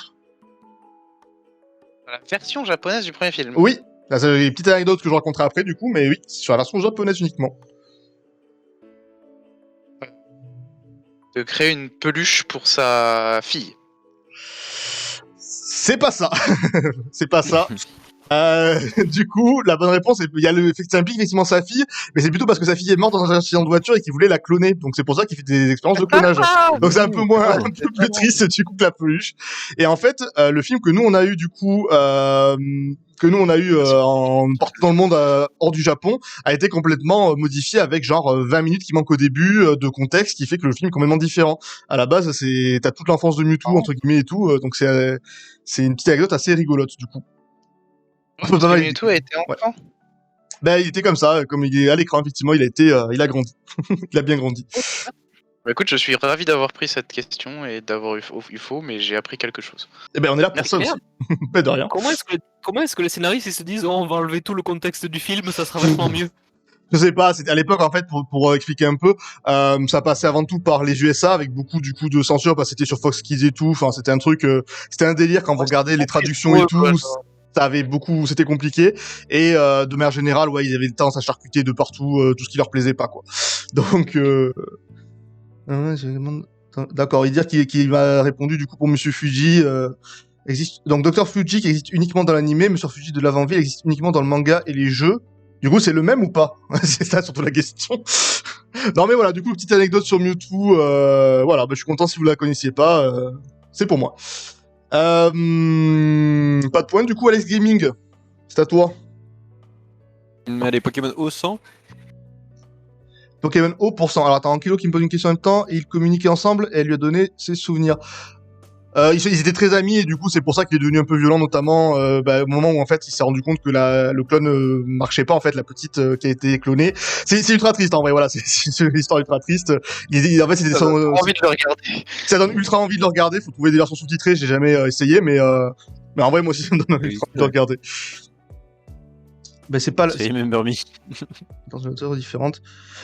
La version japonaise du premier film. Oui, là, c'est une petite anecdote que je raconterai après, du coup, mais oui, c'est sur la version japonaise uniquement. De créer une peluche pour sa fille. C'est pas ça. C'est pas ça. Du coup, la bonne réponse, ça implique effectivement sa fille, mais c'est plutôt parce que sa fille est morte dans un accident de voiture et qu'il voulait la clonner. Donc c'est pour ça qu'il fait des expériences de clonage. Donc c'est un peu plus triste du coup que la peluche. Et en fait, le film que nous on a eu du coup, partout dans le monde hors du Japon, a été complètement modifié avec genre 20 minutes qui manquent au début de contexte, qui fait que le film est complètement différent. À la base, t'as toute l'enfance de Mewtwo entre guillemets et tout, donc c'est une petite anecdote assez rigolote du coup. Mewtwo a été enfant. Ben, il était comme ça, comme il est à l'écran, effectivement, il a grandi. Il a bien grandi. Bah, écoute, je suis ravi d'avoir pris cette question et d'avoir eu faux, mais j'ai appris quelque chose. Eh ben, on est là pour ça aussi. Ben, de rien. Comment est-ce que les scénaristes ils se disent on va enlever tout le contexte du film, ça sera vachement mieux? Je sais pas, c'était à l'époque en fait pour expliquer un peu, ça passait avant tout par les USA avec beaucoup du coup de censure parce que c'était sur Fox Kids et tout. Enfin, c'était un truc, c'était un délire quand vous regardez les traductions et tout. Ça avait beaucoup, c'était compliqué et de manière générale, ouais, ils avaient le temps à charcuter de partout tout ce qui leur plaisait pas quoi. Donc, d'accord, il dit qu'il m'a répondu du coup pour Monsieur Fuji. Existe donc Dr Fuji qui existe uniquement dans l'animé, Monsieur Fuji de l'avant-ville existe uniquement dans le manga et les jeux. Du coup, c'est le même ou pas? C'est ça surtout la question. Non mais voilà, du coup, petite anecdote sur Mewtwo. Voilà, bah, je suis content si vous la connaissiez pas. C'est pour moi. Pas de point du coup, Alex Gaming. C'est à toi. Les Pokémon O100. Pokémon O pour 100. Alors attends, Ankylo qui me pose une question en même temps et ils communiquaient ensemble et elle lui a donné ses souvenirs. Ils étaient très amis et du coup c'est pour ça qu'il est devenu un peu violent notamment au moment où en fait il s'est rendu compte que le clone marchait pas en fait, la petite qui a été clonée. C'est ultra triste en vrai, voilà, c'est une histoire ultra triste. En fait c'était envie de le regarder. Ça donne ultra envie de le regarder, faut trouver des versions sous-titrées, j'ai jamais essayé mais en vrai moi aussi ça me donne ultra envie de le regarder. Ben c'est pas C'est Remember Me. dans une auteur différente.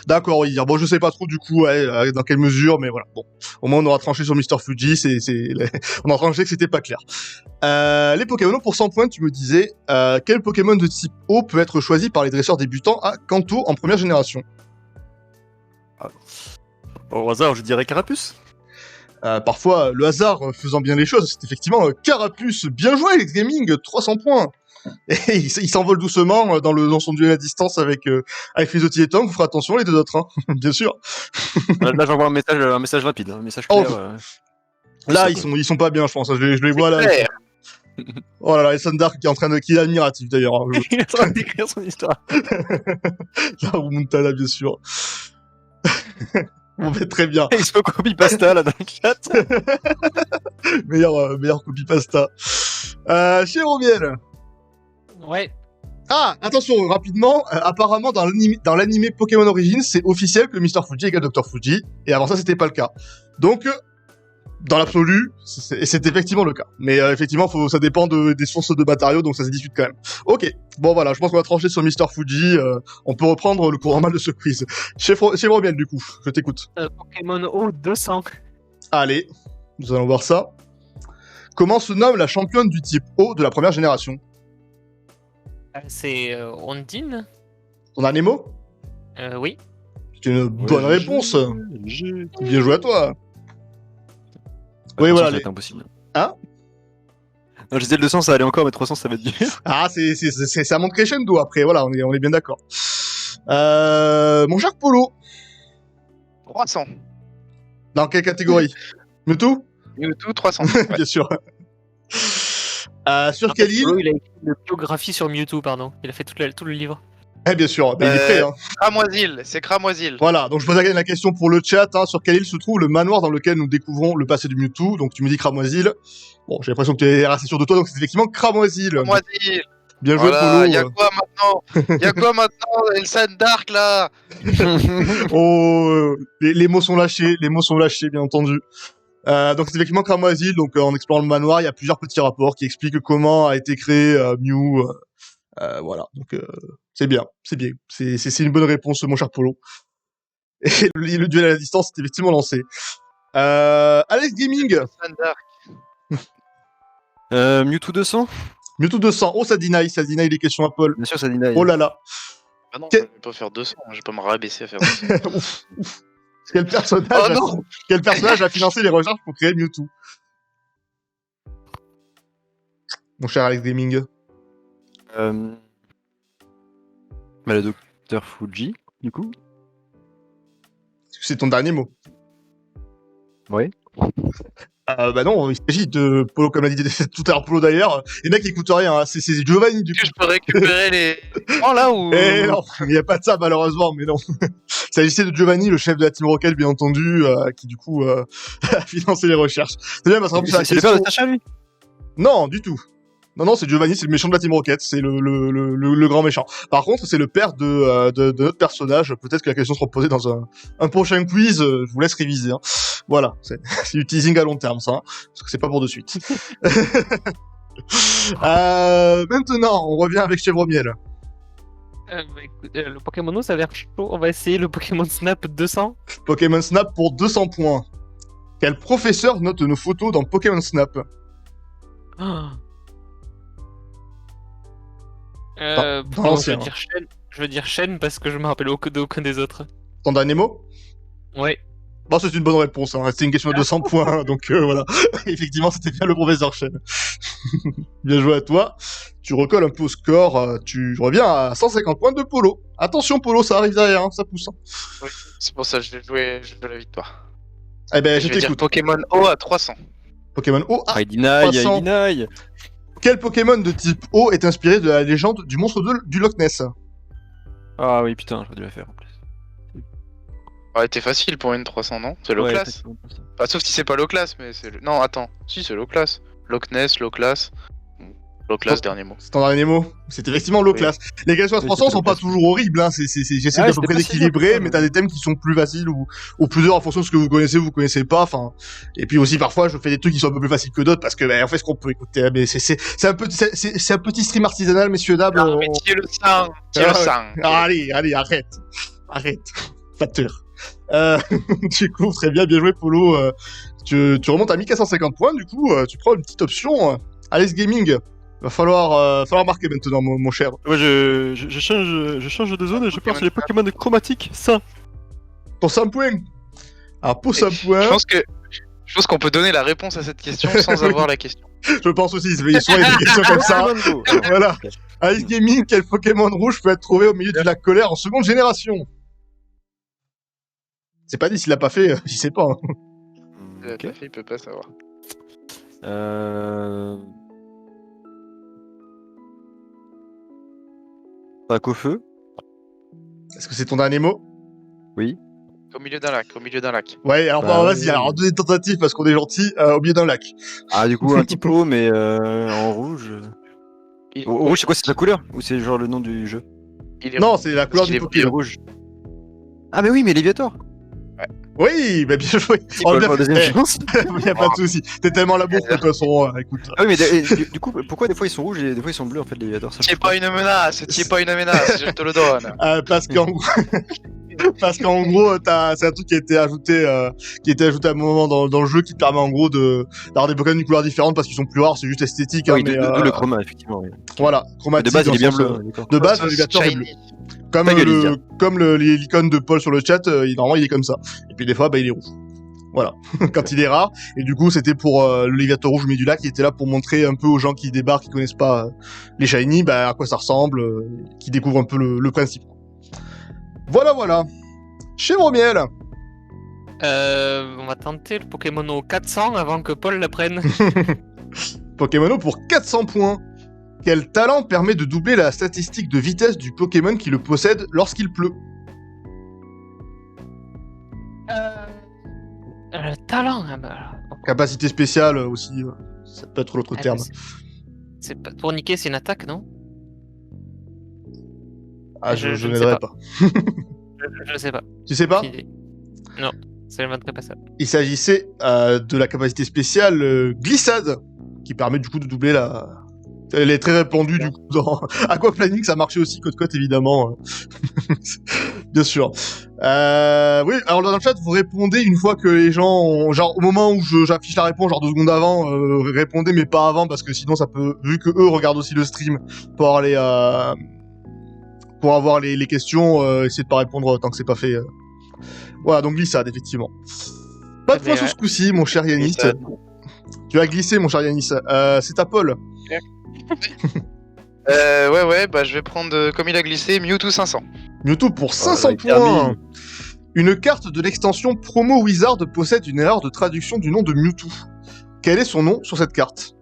D'accord, oui. Bon, je sais pas trop du coup dans quelle mesure, mais voilà. Bon, au moins on aura tranché sur Mr Fuji. On aura tranché que c'était pas clair. Les Pokémon pour 100 points, tu me disais quel Pokémon de type eau peut être choisi par les dresseurs débutants à Kanto en première génération? Au hasard, je dirais Carapuce. Parfois, le hasard faisant bien les choses, c'est effectivement Carapuce. Bien joué, Alex Gaming, 300 points. Et il s'envole doucement dans son duel à distance avec Frisotti et Tom. Vous ferez attention les deux autres, hein, bien sûr. Là, j'envoie un message rapide, un message Oh, clair. Là, ils sont pas bien, je pense. Je les vois là. clair. Oh là là, et Sandar qui est admiratif d'ailleurs. Hein. Il est en train d'écrire son histoire. La remontada, bien sûr. Bon, bah, très bien. Il se copie pasta là dans le chat. Meilleur copie pasta. Chez Romiel. Ouais. Ah, attention, rapidement. Apparemment, dans l'animé Pokémon Origins, c'est officiel que Mr. Fuji égale Dr. Fuji. Et avant ça, c'était pas le cas. Donc, dans l'absolu, c'est effectivement le cas. Mais effectivement, ça dépend des sources de matériaux, donc ça se discute quand même. Ok, bon voilà, je pense qu'on va trancher sur Mr. Fuji. On peut reprendre le cours normal de ce quiz. Chez Romiel, du coup, je t'écoute. Pokémon O 200. Allez, nous allons voir ça. Comment se nomme la championne du type O de la première génération? C'est Ondine. Ton dernier mot? Oui. C'est une bonne réponse. Bien joué à toi. Oui, voilà, ça va être impossible. Hein? Non, je disais le 200 ça allait encore, mais 300 ça va être dur. Ah, ça monte crescendo après, voilà, on est bien d'accord. Mon cher Polo, 300. dans quelle catégorie? Mewtwo? Mewtwo, 300. Bien sûr. Sur quelle île? Il a écrit une biographie sur Mewtwo, pardon. Il a fait tout le livre. Eh bien sûr, mais il est prêt. Hein. Cramoisil, c'est Cramoisil. Voilà, donc je pose la question pour le chat. Hein, sur quelle île se trouve le manoir dans lequel nous découvrons le passé de Mewtwo? Donc tu me dis Cramoisil. Bon, j'ai l'impression que tu es assez sûr de toi, donc c'est effectivement Cramoisil. Cramoisil. Bien joué, Voilà, Polo. y'a quoi maintenant Elsan Dark là? Oh, les mots sont lâchés, bien entendu. Donc c'est effectivement Cramoisil, donc en explorant le manoir, il y a plusieurs petits rapports qui expliquent comment a été créé Mew. Voilà, donc c'est bien. C'est une bonne réponse, mon cher Polo. Et le duel à la distance est effectivement lancé. Alex Gaming. Elsan Dark. Mewtwo 200. Mewtwo 200. Oh, ça deny les questions à Paul. Bien sûr, ça deny. Oh là là. Ah non, Que- je vais pas faire 200, je vais pas me rabaisser à faire 200. Ouf. Quel personnage, Oh non. quel personnage a financé les recherches pour créer Mewtwo? Mon cher Alex Gaming. Le docteur Fuji, du coup. C'est ton dernier mot. Oui. Bah non, il s'agit de Polo, comme l'a dit tout à l'heure Polo d'ailleurs. Les mecs écoutent rien, hein. C'est Giovanni du Est-ce coup. que je peux récupérer les. Oh là ou. Eh non, il n'y a pas de ça malheureusement, mais non. Il s'agissait de Giovanni, le chef de la Team Rocket, bien entendu, qui du coup a financé les recherches. C'est bien parce qu'en plus, C'est le père de Sacha, lui. Non, du tout. Non, c'est Giovanni, c'est le méchant de la Team Rocket, c'est le grand méchant. Par contre, c'est le père de notre personnage. Peut-être que la question sera posée dans un prochain quiz. Je vous laisse réviser. Hein. Voilà, c'est du teasing à long terme, ça. Hein, parce que c'est pas pour de suite. Maintenant, on revient avec Chevromiel. Écoute, le Pokémon O, ça a l'air chaud. On va essayer le Pokémon Snap 200. Pokémon Snap pour 200 points. Quel professeur note nos photos dans Pokémon Snap? Dans l'ancien, je veux dire Shen parce que je me rappelle d'aucun des autres. Ton dernier mot? Ouais. Bon, c'est une bonne réponse, hein. C'était une question de 200 points, donc voilà. Effectivement, c'était bien le professeur Chen. Bien joué à toi. Tu recolles un peu au score, tu reviens à 150 points de Polo. Attention Polo, ça arrive derrière, hein, ça pousse. Hein. Oui, c'est pour ça que je vais jouer la victoire. Eh ben, je vais dire t'écoute. Pokémon O à 300. Pokémon O. Ah, I deny. 300. Quel Pokémon de type O est inspiré de la légende du monstre du Loch Ness? Ah oui, putain, j'aurais dû la faire en plus. Ouais, t'es facile pour une 300, non? C'est Ouais, Loclas. Bah, sauf si c'est pas Loclas, mais c'est. Non, attends. Si, c'est Loclas. Loch Ness, Loclas. Loclas, dernier mot. C'est ton dernier mot? C'est effectivement Loclas. Les questions à 300 sont pas toujours horribles, hein. J'essaie d'à peu près d'équilibrer, mais t'as des thèmes qui sont plus faciles ou plus durs en fonction de ce que vous connaissez pas, enfin. Et puis aussi, parfois, je fais des trucs qui sont un peu plus faciles que d'autres parce que, ben, en fait, ce qu'on peut écouter, mais c'est un petit stream artisanal, messieurs, dames. Ah, mais tiens le sang! Tiens le sang! Allez, arrête. Facteur. Du coup, très bien joué, Polo. Tu remontes à 1450 points, du coup, tu prends une petite option. Alex Gaming. Va falloir marquer maintenant, mon cher. Ouais, je change de zone et je pars sur les Pokémon chromatiques, ça. Pour 100 points. Alors, pour 100 points. Je pense que Je pense qu'on peut donner la réponse à cette question sans avoir la question. Je pense aussi, souvent il y a des questions comme ça. Pokémon Go. Voilà. Ice Gaming, quel Pokémon rouge peut être trouvé au milieu du lac Colère en seconde génération? C'est pas dit s'il l'a pas fait, il sait pas. Hein. Ok. Il peut pas savoir. Bac au feu. Est-ce que c'est ton dernier mot? Oui. Au milieu d'un lac, au milieu d'un lac. Ouais, alors Bah, vas-y, oui. alors deux tentatives parce qu'on est gentil, au milieu d'un lac. Ah, du coup, un type O, mais en rouge. Il, Au rouge, c'est quoi? C'est sa couleur? Ou c'est genre le nom du jeu? il est Non, c'est la couleur qu'il du est- Il est Pokémon. rouge. Ah, mais oui, mais Léviator. Oui, bah bien joué. Si, Oh, pour bien la fait. deuxième chance. Y a pas de souci. T'es tellement la bourre de toute façon, écoute. Ah oui, mais du coup, pourquoi des fois ils sont rouges et des fois ils sont bleus en fait, les Léviators? Ça, je T'y es sais pas. pas une menace, t'y es pas une menace, je te le donne. Parce qu'en gros, c'est un truc qui a été ajouté, à un moment dans le jeu qui te permet en gros d'avoir des Pokémon d'une couleur différente parce qu'ils sont plus rares, c'est juste esthétique. Ah hein, oui, mais, d'où le chroma, effectivement. Oui. Voilà, Mais chromatique. de base, dans il est bien le bleu. sens, hein, d'accord. De base, Sauce le Léviator est bleu. shiny. Comme Ta gueule, Lydia. l'icône de Paul sur le chat, normalement il est comme ça. Et puis des fois, bah il est rouge. Voilà, quand il est rare. Et du coup, c'était pour le Léviator rouge au milieu du lac, il était là pour montrer un peu aux gens qui débarquent, qui connaissent pas les shiny, bah à quoi ça ressemble, qui découvrent un peu le principe. Voilà. Chèvre miel. On va tenter le Pokémon au 400 avant que Paul le prenne. Pokémono pour 400 points. Quel talent permet de doubler la statistique de vitesse du Pokémon qui le possède lorsqu'il pleut? Le talent, ah bah, alors, Capacité spéciale aussi, ça peut être l'autre ah, terme. bah, c'est pas pour niquer, c'est une attaque, non? Ah, je je ne n'aiderai sais pas. Je sais pas. Tu sais pas? Aucune idée. Non, ça ne m'intéresserait pas ça. Il s'agissait de la capacité spéciale glissade, qui permet du coup de doubler la... Elle est très répandue du coup dans Aquaplaning, ça marchait aussi côte évidemment. Bien sûr. Oui, alors dans le chat, vous répondez une fois que les gens ont... Genre au moment où j'affiche la réponse, genre 2 secondes avant, répondez mais pas avant, parce que sinon ça peut... Vu que eux regardent aussi le stream pour aller... Pour avoir les questions, essayez de pas répondre tant que c'est pas fait. Voilà, donc glissade, effectivement. Pas de Mais points sur ce coup-ci, mon cher Yanis. Glissade. Tu as glissé, mon cher Yanis. C'est à Paul. Ouais, bah je vais prendre, comme il a glissé, Mewtwo 500. Mewtwo pour 500 la points. Carmine. Une carte de l'extension Promo Wizard possède une erreur de traduction du nom de Mewtwo. Quel est son nom sur cette carte?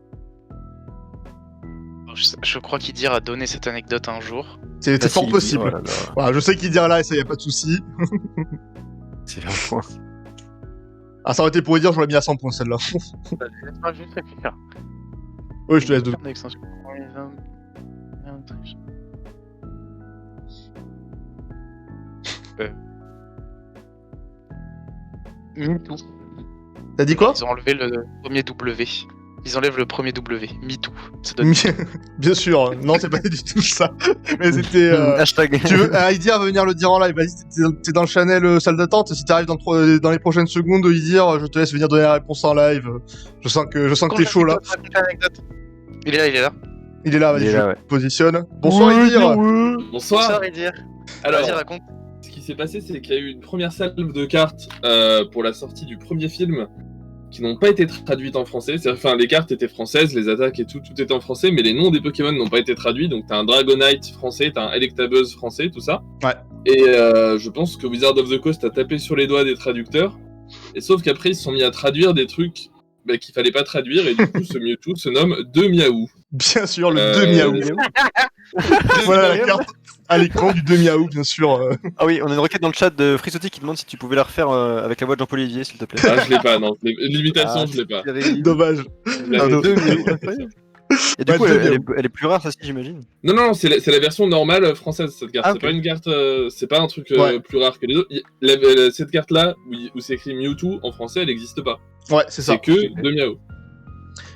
Je crois qu'Idir a donné cette anecdote un jour. C'est fort Facility, possible. oh là là. Voilà, je sais qu'il dira là et ça y a pas de souci. C'est un point. Ah, ça aurait été pour dire, j'aurais mis à 100 points celle-là. Laisse-moi juste réfléchir. Oui, je te laisse de... Mewtwo. T'as dit quoi? Ils ont enlevé le premier W. Ils enlèvent le premier W. Mewtwo. Ça donne... Bien sûr. Non, c'est pas du tout ça. Mais c'était... Hashtag. Tu veux, Idir va venir le dire en live. Vas-y, t'es dans le channel salle d'attente. Si t'arrives dans les prochaines secondes, Idir, je te laisse venir donner la réponse en live. Je sens que t'es chaud là. Il est là. Il est là, vas-y, Il est je là, le ouais. positionne. Bonsoir Idir. Bonsoir. Bonsoir Idir. Alors, Vas-y, raconte. ce qui s'est passé, c'est qu'il y a eu une première salve de cartes pour la sortie du premier film qui n'ont pas été traduites en français. Enfin, les cartes étaient françaises, les attaques et tout était en français, mais les noms des Pokémon n'ont pas été traduits. Donc, t'as un Dragonite français, t'as un Electabuzz français, tout ça. Ouais. Et je pense que Wizard of the Coast a tapé sur les doigts des traducteurs. Et sauf qu'après, ils se sont mis à traduire des trucs qu'il fallait pas traduire, et du coup, ce Mewtwo se nomme De Miaou. Bien sûr, le 2 miaou. Voilà la carte à l'écran du 2 miaou, bien sûr. Ah oui, on a une requête dans le chat de Frisotti qui demande si tu pouvais la refaire avec la voix de Jean-Paul Olivier, s'il te plaît. Ah, je l'ai pas, non. L'imitation, je l'ai pas. Dommage. La- non. Et du Ouais, coup, deux elle est plus rare, ça, si j'imagine. Non, c'est la version normale française, cette carte. Ah, C'est ok. pas une carte, c'est pas un truc Ouais. plus rare que les autres. Cette carte-là, où c'est écrit Mewtwo, en français, elle n'existe pas. Ouais, c'est ça. C'est que de Miaou.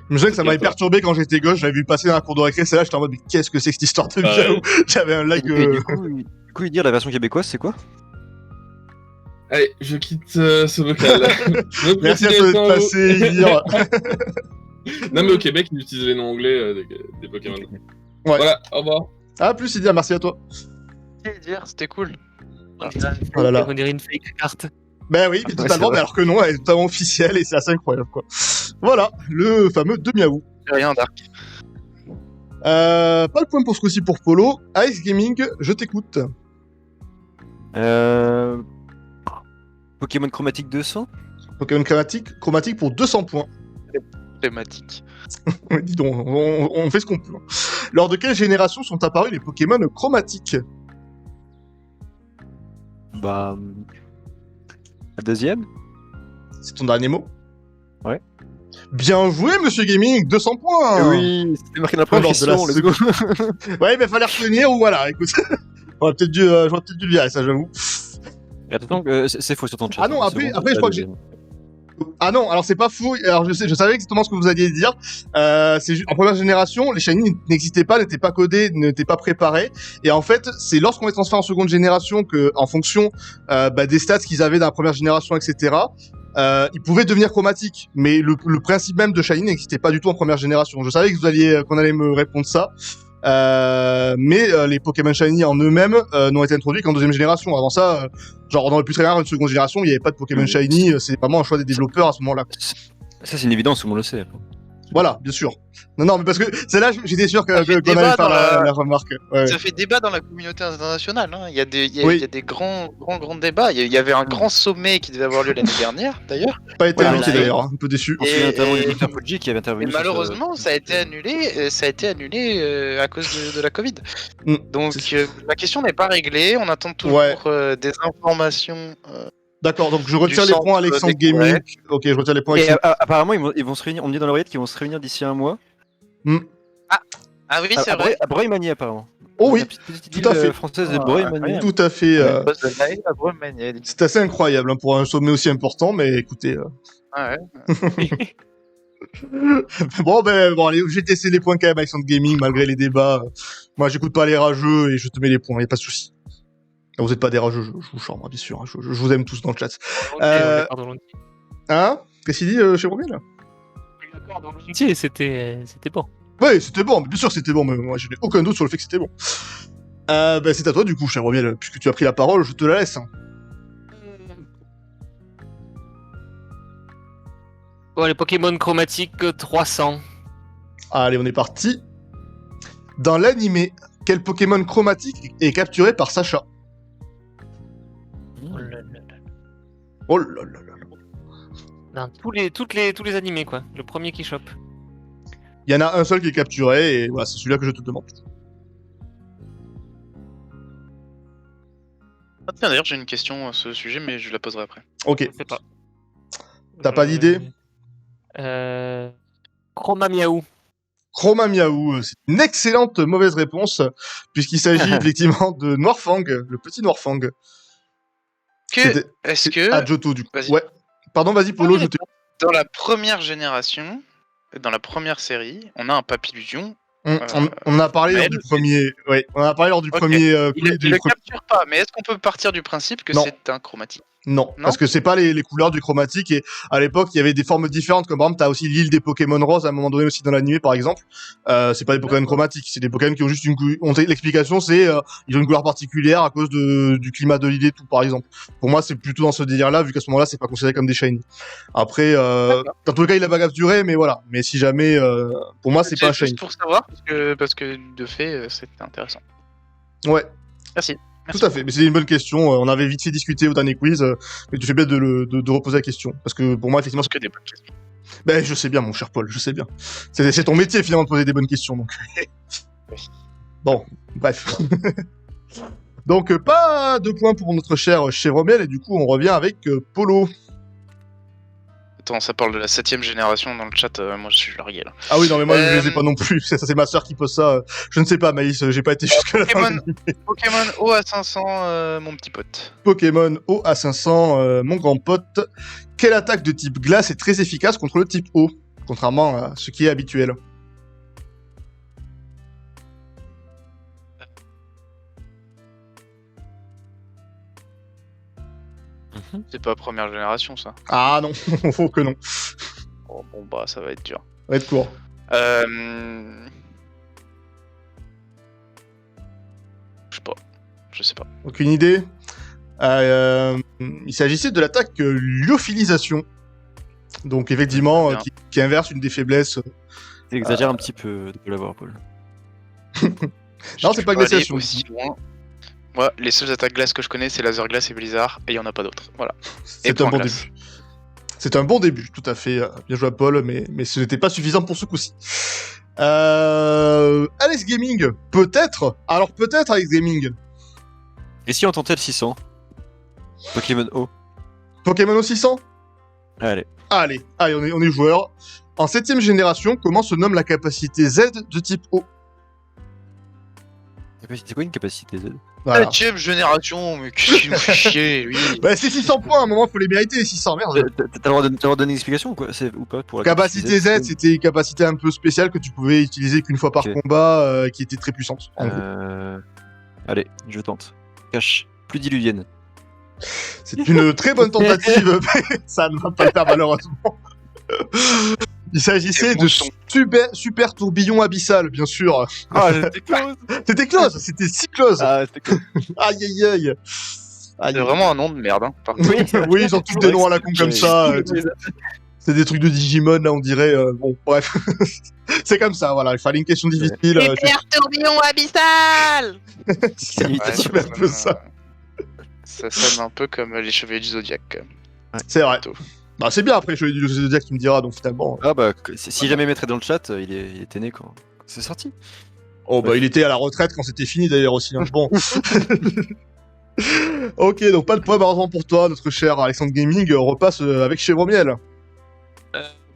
Je me souviens que ça m'avait D'accord. perturbé quand j'étais gosse, j'avais vu passer dans la cour de récré, celle-là, j'étais en mode, mais qu'est-ce que c'est que cette histoire de Pareil. miaou? J'avais un lag... Et du coup, il dit la version québécoise, c'est quoi? Allez, je quitte ce vocal. Merci à toi d'être passé, Idir. Non, mais au Québec, ils utilisent les noms anglais des Pokémon. Ouais. Voilà, au revoir. Ah, plus Idir, merci à toi. Idir, c'était cool. On dirait une Oh là là. on dirait une fake carte. Ben oui, mais totalement, c'est vrai. mais alors que non, elle est totalement officielle et c'est assez incroyable, quoi. Voilà, le fameux de Miaou. Rien, Dark. Pas le point pour ce coup-ci pour Polo. Ice Gaming, je t'écoute. Pokémon Chromatique 200. Pokémon chromatique pour 200 points. Thématique. Dis donc, on fait ce qu'on peut. Lors de quelle génération sont apparus les Pokémon chromatiques? Bah. La deuxième. C'est ton dernier mot? Ouais. Bien joué, monsieur Gaming, 200 points. Oui, c'était marqué dans la Lors première de la question, let's go. Ouais, mais fallait retenir ou voilà, écoute. J'aurais peut-être dû le virer, ça, j'avoue. Attends, c'est faux sur ton chat. Ah non, hein, après, c'est bon, je crois que j'ai. Ah non, alors c'est pas fou. Alors je savais exactement ce que vous alliez dire. En première génération, les shiny n'existaient pas, n'étaient pas codés, n'étaient pas préparés. Et en fait, c'est lorsqu'on les transfère en seconde génération que, en fonction des stats qu'ils avaient dans la première génération, etc., ils pouvaient devenir chromatiques. Mais le principe même de shiny n'existait pas du tout en première génération. Je savais que qu'on allait me répondre ça. Mais les Pokémon Shiny en eux-mêmes n'ont été introduits qu'en deuxième génération. Avant ça, genre on aurait pu très bien avoir une seconde génération, il n'y avait pas de Pokémon Shiny, c'est vraiment un choix des développeurs à ce moment-là. Ça, c'est une évidence, tout le monde le sait. Voilà, bien sûr. Non, mais parce que celle-là, j'étais sûr qu'on Ça fait allait débat faire dans la remarque. Ouais. Ça fait débat dans la communauté internationale. Hein. Il y a des grands débats. Il y avait un grand sommet qui devait avoir lieu l'année dernière, d'ailleurs. Pas été Ouais, invité là, d'ailleurs, un peu déçu. On se souvient notamment et- du Dr. Fuji qui avait Et intervenu. sur malheureusement, ça a été annulé. Ça a été annulé à cause de la Covid. Mm. Donc la question n'est pas réglée. On attend toujours des informations. D'accord, donc je retire les centre points Alexandre des Gaming. Corrects. Ok, je retire les points Et Alexandre. apparemment, ils vont se réunir. On me dit dans l'oreillette qu'ils vont se réunir d'ici un mois. Ah oui, c'est vrai. À Breuil-Mani, apparemment. Oh oui, La petite tout à île fait. française de Ah, Breuil-Mani. Tout à fait. Poste de Naïl à Bretagne. C'est assez incroyable hein, pour un sommet aussi important, mais écoutez. Ah ouais. Bon, allez, j'ai testé les points quand même Alexandre Gaming, malgré les débats. Moi, j'écoute pas les rageux et je te mets les points, y a pas de souci. Vous êtes pas des rageux, je vous charme, bien sûr. Hein, je vous aime tous dans le chat. Pardon, Hein? Qu'est-ce qu'il dit chez Romiel? c'était bon. Ouais, c'était bon, bien sûr c'était bon, mais moi je n'ai aucun doute sur le fait que c'était bon. C'est à toi du coup, cher Romiel, puisque tu as pris la parole, je te la laisse. Bon, les Pokémon chromatiques 300. Allez, on est parti. Dans l'animé, quel Pokémon chromatique est capturé par Sacha? Oh là là là. Oh là là là là. Dans tous les animés, quoi. Le premier qui chope. Il y en a un seul qui est capturé, et voilà, c'est celui-là que je te demande. Ah, tiens, d'ailleurs, j'ai une question à ce sujet, mais je la poserai après. Ok. Je sais pas. T'as pas d'idée? Chroma Miaou. Chroma Miaou, c'est une excellente mauvaise réponse, puisqu'il s'agit effectivement de Noirfang, le petit Noirfang. Est-ce que Ah, Johto, du coup. Vas-y. Ouais. Pardon, vas-y, Polo, je t'ai... dans la première génération, dans la première série, on a un Papillusion. On en a parlé lors Maël, du premier... Ouais, on en a parlé lors du Ok. premier... Il le capture pas, mais est-ce qu'on peut partir du principe que Non. c'est un chromatique? Non, Non parce que c'est pas les couleurs du chromatique, et à l'époque, il y avait des formes différentes, comme par exemple, t'as aussi l'île des Pokémon roses à un moment donné aussi dans l'animé, par exemple. C'est pas des Pokémon chromatiques, c'est des Pokémon qui ont juste une l'explication, c'est ils ont une couleur particulière à cause du climat de l'île et tout, par exemple. Pour moi, c'est plutôt dans ce délire-là, vu qu'à ce moment-là, c'est pas considéré comme des shiny. Après, dans tous les cas, il l'a pas capturé, mais voilà. Mais si jamais, pour moi, c'est pas un shiny. Juste pour savoir, parce que de fait, c'est intéressant. Ouais. Merci. Tout à fait, mais c'est une bonne question. On avait vite fait discuter au dernier quiz, mais tu fais bien de reposer la question. Parce que pour moi, effectivement, Parce que des bonnes questions. ben, je sais bien, mon cher Paul, je sais bien. C'est ton métier, finalement, de poser des bonnes questions, donc. Bon, bref. Donc, pas de points pour notre cher chez Romiel, et du coup, on revient avec Polo. Attends, ça parle de la 7ème génération dans le chat, moi je suis largué là. Ah oui, non, mais moi, je les ai pas non plus. Ça, c'est ma sœur qui pose ça. Je ne sais pas, Maïs, j'ai pas été jusque-là. Pokémon O à 500, mon petit pote. Pokémon O à 500, mon grand pote. Quelle attaque de type glace est très efficace contre le type eau, contrairement à ce qui est habituel? C'est pas première génération ça. Ah non, faut que non. Oh, bon bah ça va être dur. Ça va être court. Je sais pas. Aucune idée. Il s'agissait de l'attaque lyophilisation. Donc effectivement, qui inverse une des faiblesses. T'exagères un petit peu de l'avoir, Paul. Non, c'est pas glaciation. Aussi loin. Moi, les seules attaques glace que je connais, c'est laser glace et blizzard, et il y en a pas d'autres. Voilà. C'est un bon début. C'est un bon début, tout à fait. Bien joué à Paul, mais ce n'était pas suffisant pour ce coup-ci. Alex Gaming, peut-être. Alors peut-être Alex Gaming. Et si on tentait le 600 Pokémon O. Pokémon O 600. Allez, on est joueur. En 7ème génération, comment se nomme la capacité Z de type O? c'est quoi une capacité Z? Voilà. 7ème génération, mais qu'est-ce qu'il nous fait chier, lui. Bah c'est 600 points, à un moment faut les mériter les 600, merde. T'as le droit de donner une explication ou quoi? Ou pas pour la Capacité Z, c'était une capacité un peu spéciale que tu pouvais utiliser qu'une fois par combat, qui était très puissante. Allez, je tente. Cache, plus diluvienne. C'est une très bonne tentative, mais ça ne va pas le faire malheureusement. Il s'agissait de super tourbillon abyssal, bien sûr. Ah, c'était close. C'était close, c'était si close. Ah, c'était close. Aïe. C'est vraiment un nom de merde, hein. Par contre. Oui, ils ont tous des noms à la con comme ça. C'est des trucs de Digimon, là, on dirait. Bon, bref. C'est comme ça, voilà. Il fallait une question difficile. Super tourbillon abyssal. C'est un peu ça. Ça sonne un peu comme les Chevaliers du Zodiac, quand même. C'est vrai. Bah, c'est bien après, je vais le dire, tu me diras, donc finalement. Ah, bah, si jamais mettrait dans le chat, il était né quand c'est sorti. Oh, bah, il était à la retraite quand c'était fini d'ailleurs aussi, hein. Bon. Ok, donc pas de point malheureusement pour toi, notre cher Alexandre Gaming. On repasse avec Chevromiel.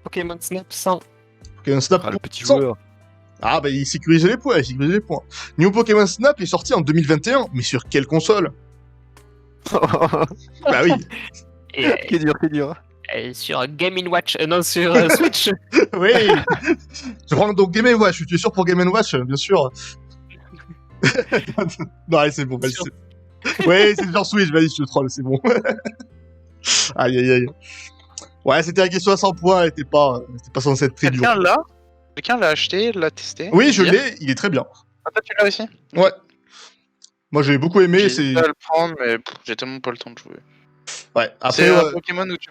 Pokémon Snap 100. Pokémon Snap. Ah, le petit 100. joueur. Ah, bah, il sécurise les points, New Pokémon Snap est sorti en 2021, mais sur quelle console? Bah oui. Qui est dur. Sur Game & Watch, non, sur Switch. Oui. Je prends donc Game & Watch, tu es sûr pour Game & Watch, bien sûr. Non, allez, c'est bon, vas-y. Oui, c'est genre Switch, vas-y, je te troll, c'est bon. Aïe. Ouais, c'était la question à 100 points, elle était pas censée être très dure. Quelqu'un l'a acheté, l'a testé? Oui, je l'ai, il est très bien. Ah, toi, tu l'as aussi? Ouais. Moi, j'ai beaucoup aimé, c'est... J'ai pas le prendre, mais j'ai tellement pas le temps de jouer. Ouais, après... C'est un Pokémon où tu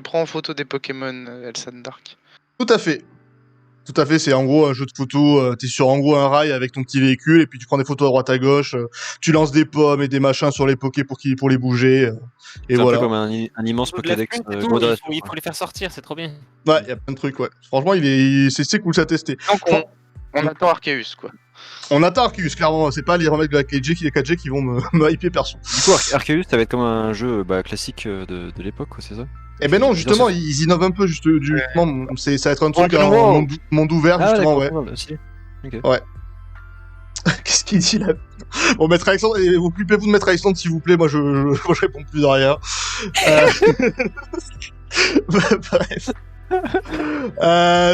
prends en photo des Pokémon Elsan Dark. Tout à fait, c'est en gros un jeu de photos, t'es sur en gros un rail avec ton petit véhicule, et puis tu prends des photos à droite à gauche, tu lances des pommes et des machins sur les Pokés pour les bouger, et voilà. C'est un peu comme un immense Pokédex. Il faut les faire sortir, c'est trop bien. Ouais, il y a plein de trucs, ouais. Franchement, c'est cool, ça à tester. Donc on attend Arceus, quoi. On attend Arceus, clairement, c'est pas les remakes de la 4G qui vont me hyper perso. Du coup, Arceus, ça va être comme un jeu classique de l'époque, quoi, c'est ça? Eh ben non, justement, ils innovent un peu, justement, ça va être un truc, un monde ouvert, justement, ouais. Okay. Ouais. Qu'est-ce qu'il dit là? Bon, Maître Alexandre, occupez-vous de Maître Alexandre, s'il vous plaît, moi je réponds plus de rien. Bref.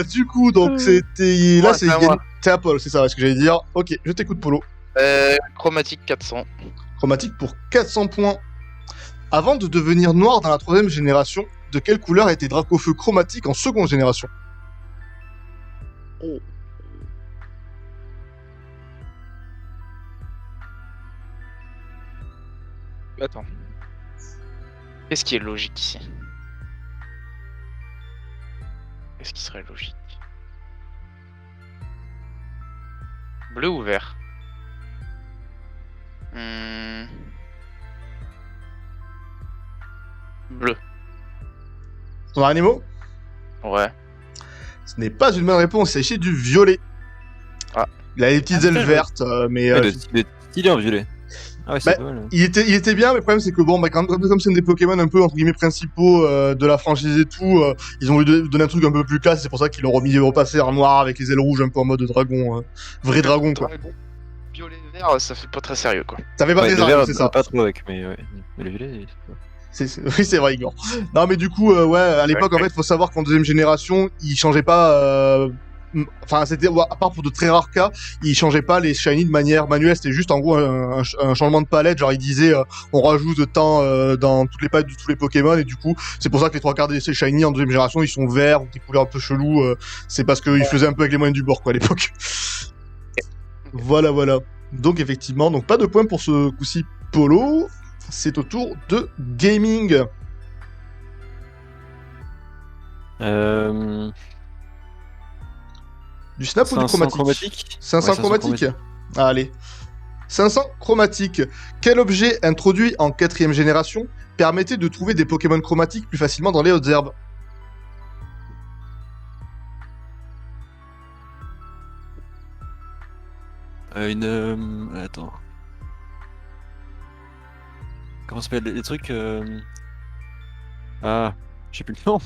Du coup, donc c'était... Là, c'est à Paul, c'est ça, ce que j'allais dire. Ok, je t'écoute, Polo. Chromatique 400. Chromatique pour 400 points. Avant de devenir noir dans la 3ème génération, de quelle couleur était Dracofeu chromatique en 2nd génération? Oh. Attends. Qu'est-ce qui est logique ici? Qu'est-ce qui serait logique? Bleu ou vert? Bleu. Ton dernier mot? Ouais. Ce n'est pas une bonne réponse, il s'agit du violet. Ah. Il a les petites ailes vertes, mais... Il est stylé en violet. Ah ouais, c'est pas mal. Il était bien, mais le problème c'est que bon, comme c'est un des Pokémon un peu entre guillemets principaux de la franchise et tout, ils ont voulu donner un truc un peu plus classe, c'est pour ça qu'ils l'ont repassé en noir avec les ailes rouges un peu en mode dragon, vrai dragon quoi. Violet vert, ça fait pas très sérieux quoi. Ça fait pas très sérieux, c'est ça. Pas trop avec, mais ouais. Mais le violet, oui, c'est vrai, Igor. Non, mais du coup, ouais, à l'époque, en fait, faut savoir qu'en 2ème génération, ils changeaient pas. Enfin, c'était à part pour de très rares cas, ils changeaient pas les shiny de manière manuelle. C'était juste en gros un changement de palette. Genre, ils disaient, on rajoute de temps dans toutes les palettes de tous les Pokémon, et du coup, c'est pour ça que les 3/4 des shiny en 2ème génération, ils sont verts ou des couleurs un peu cheloues. C'est parce qu'ils faisaient un peu avec les moyens du bord, quoi, à l'époque. Voilà. Donc effectivement, donc pas de points pour ce coup-ci, Polo. c'est au tour de gaming. Du snap ou du 500 chromatique? chromatique 500 Ouais, 500 chromatique. Allez. 500 chromatique. Quel objet introduit en 4ème génération permettait de trouver des Pokémon chromatiques plus facilement dans les hautes herbes? Attends. Comment ça s'appelle les trucs Ah, je sais plus le nom.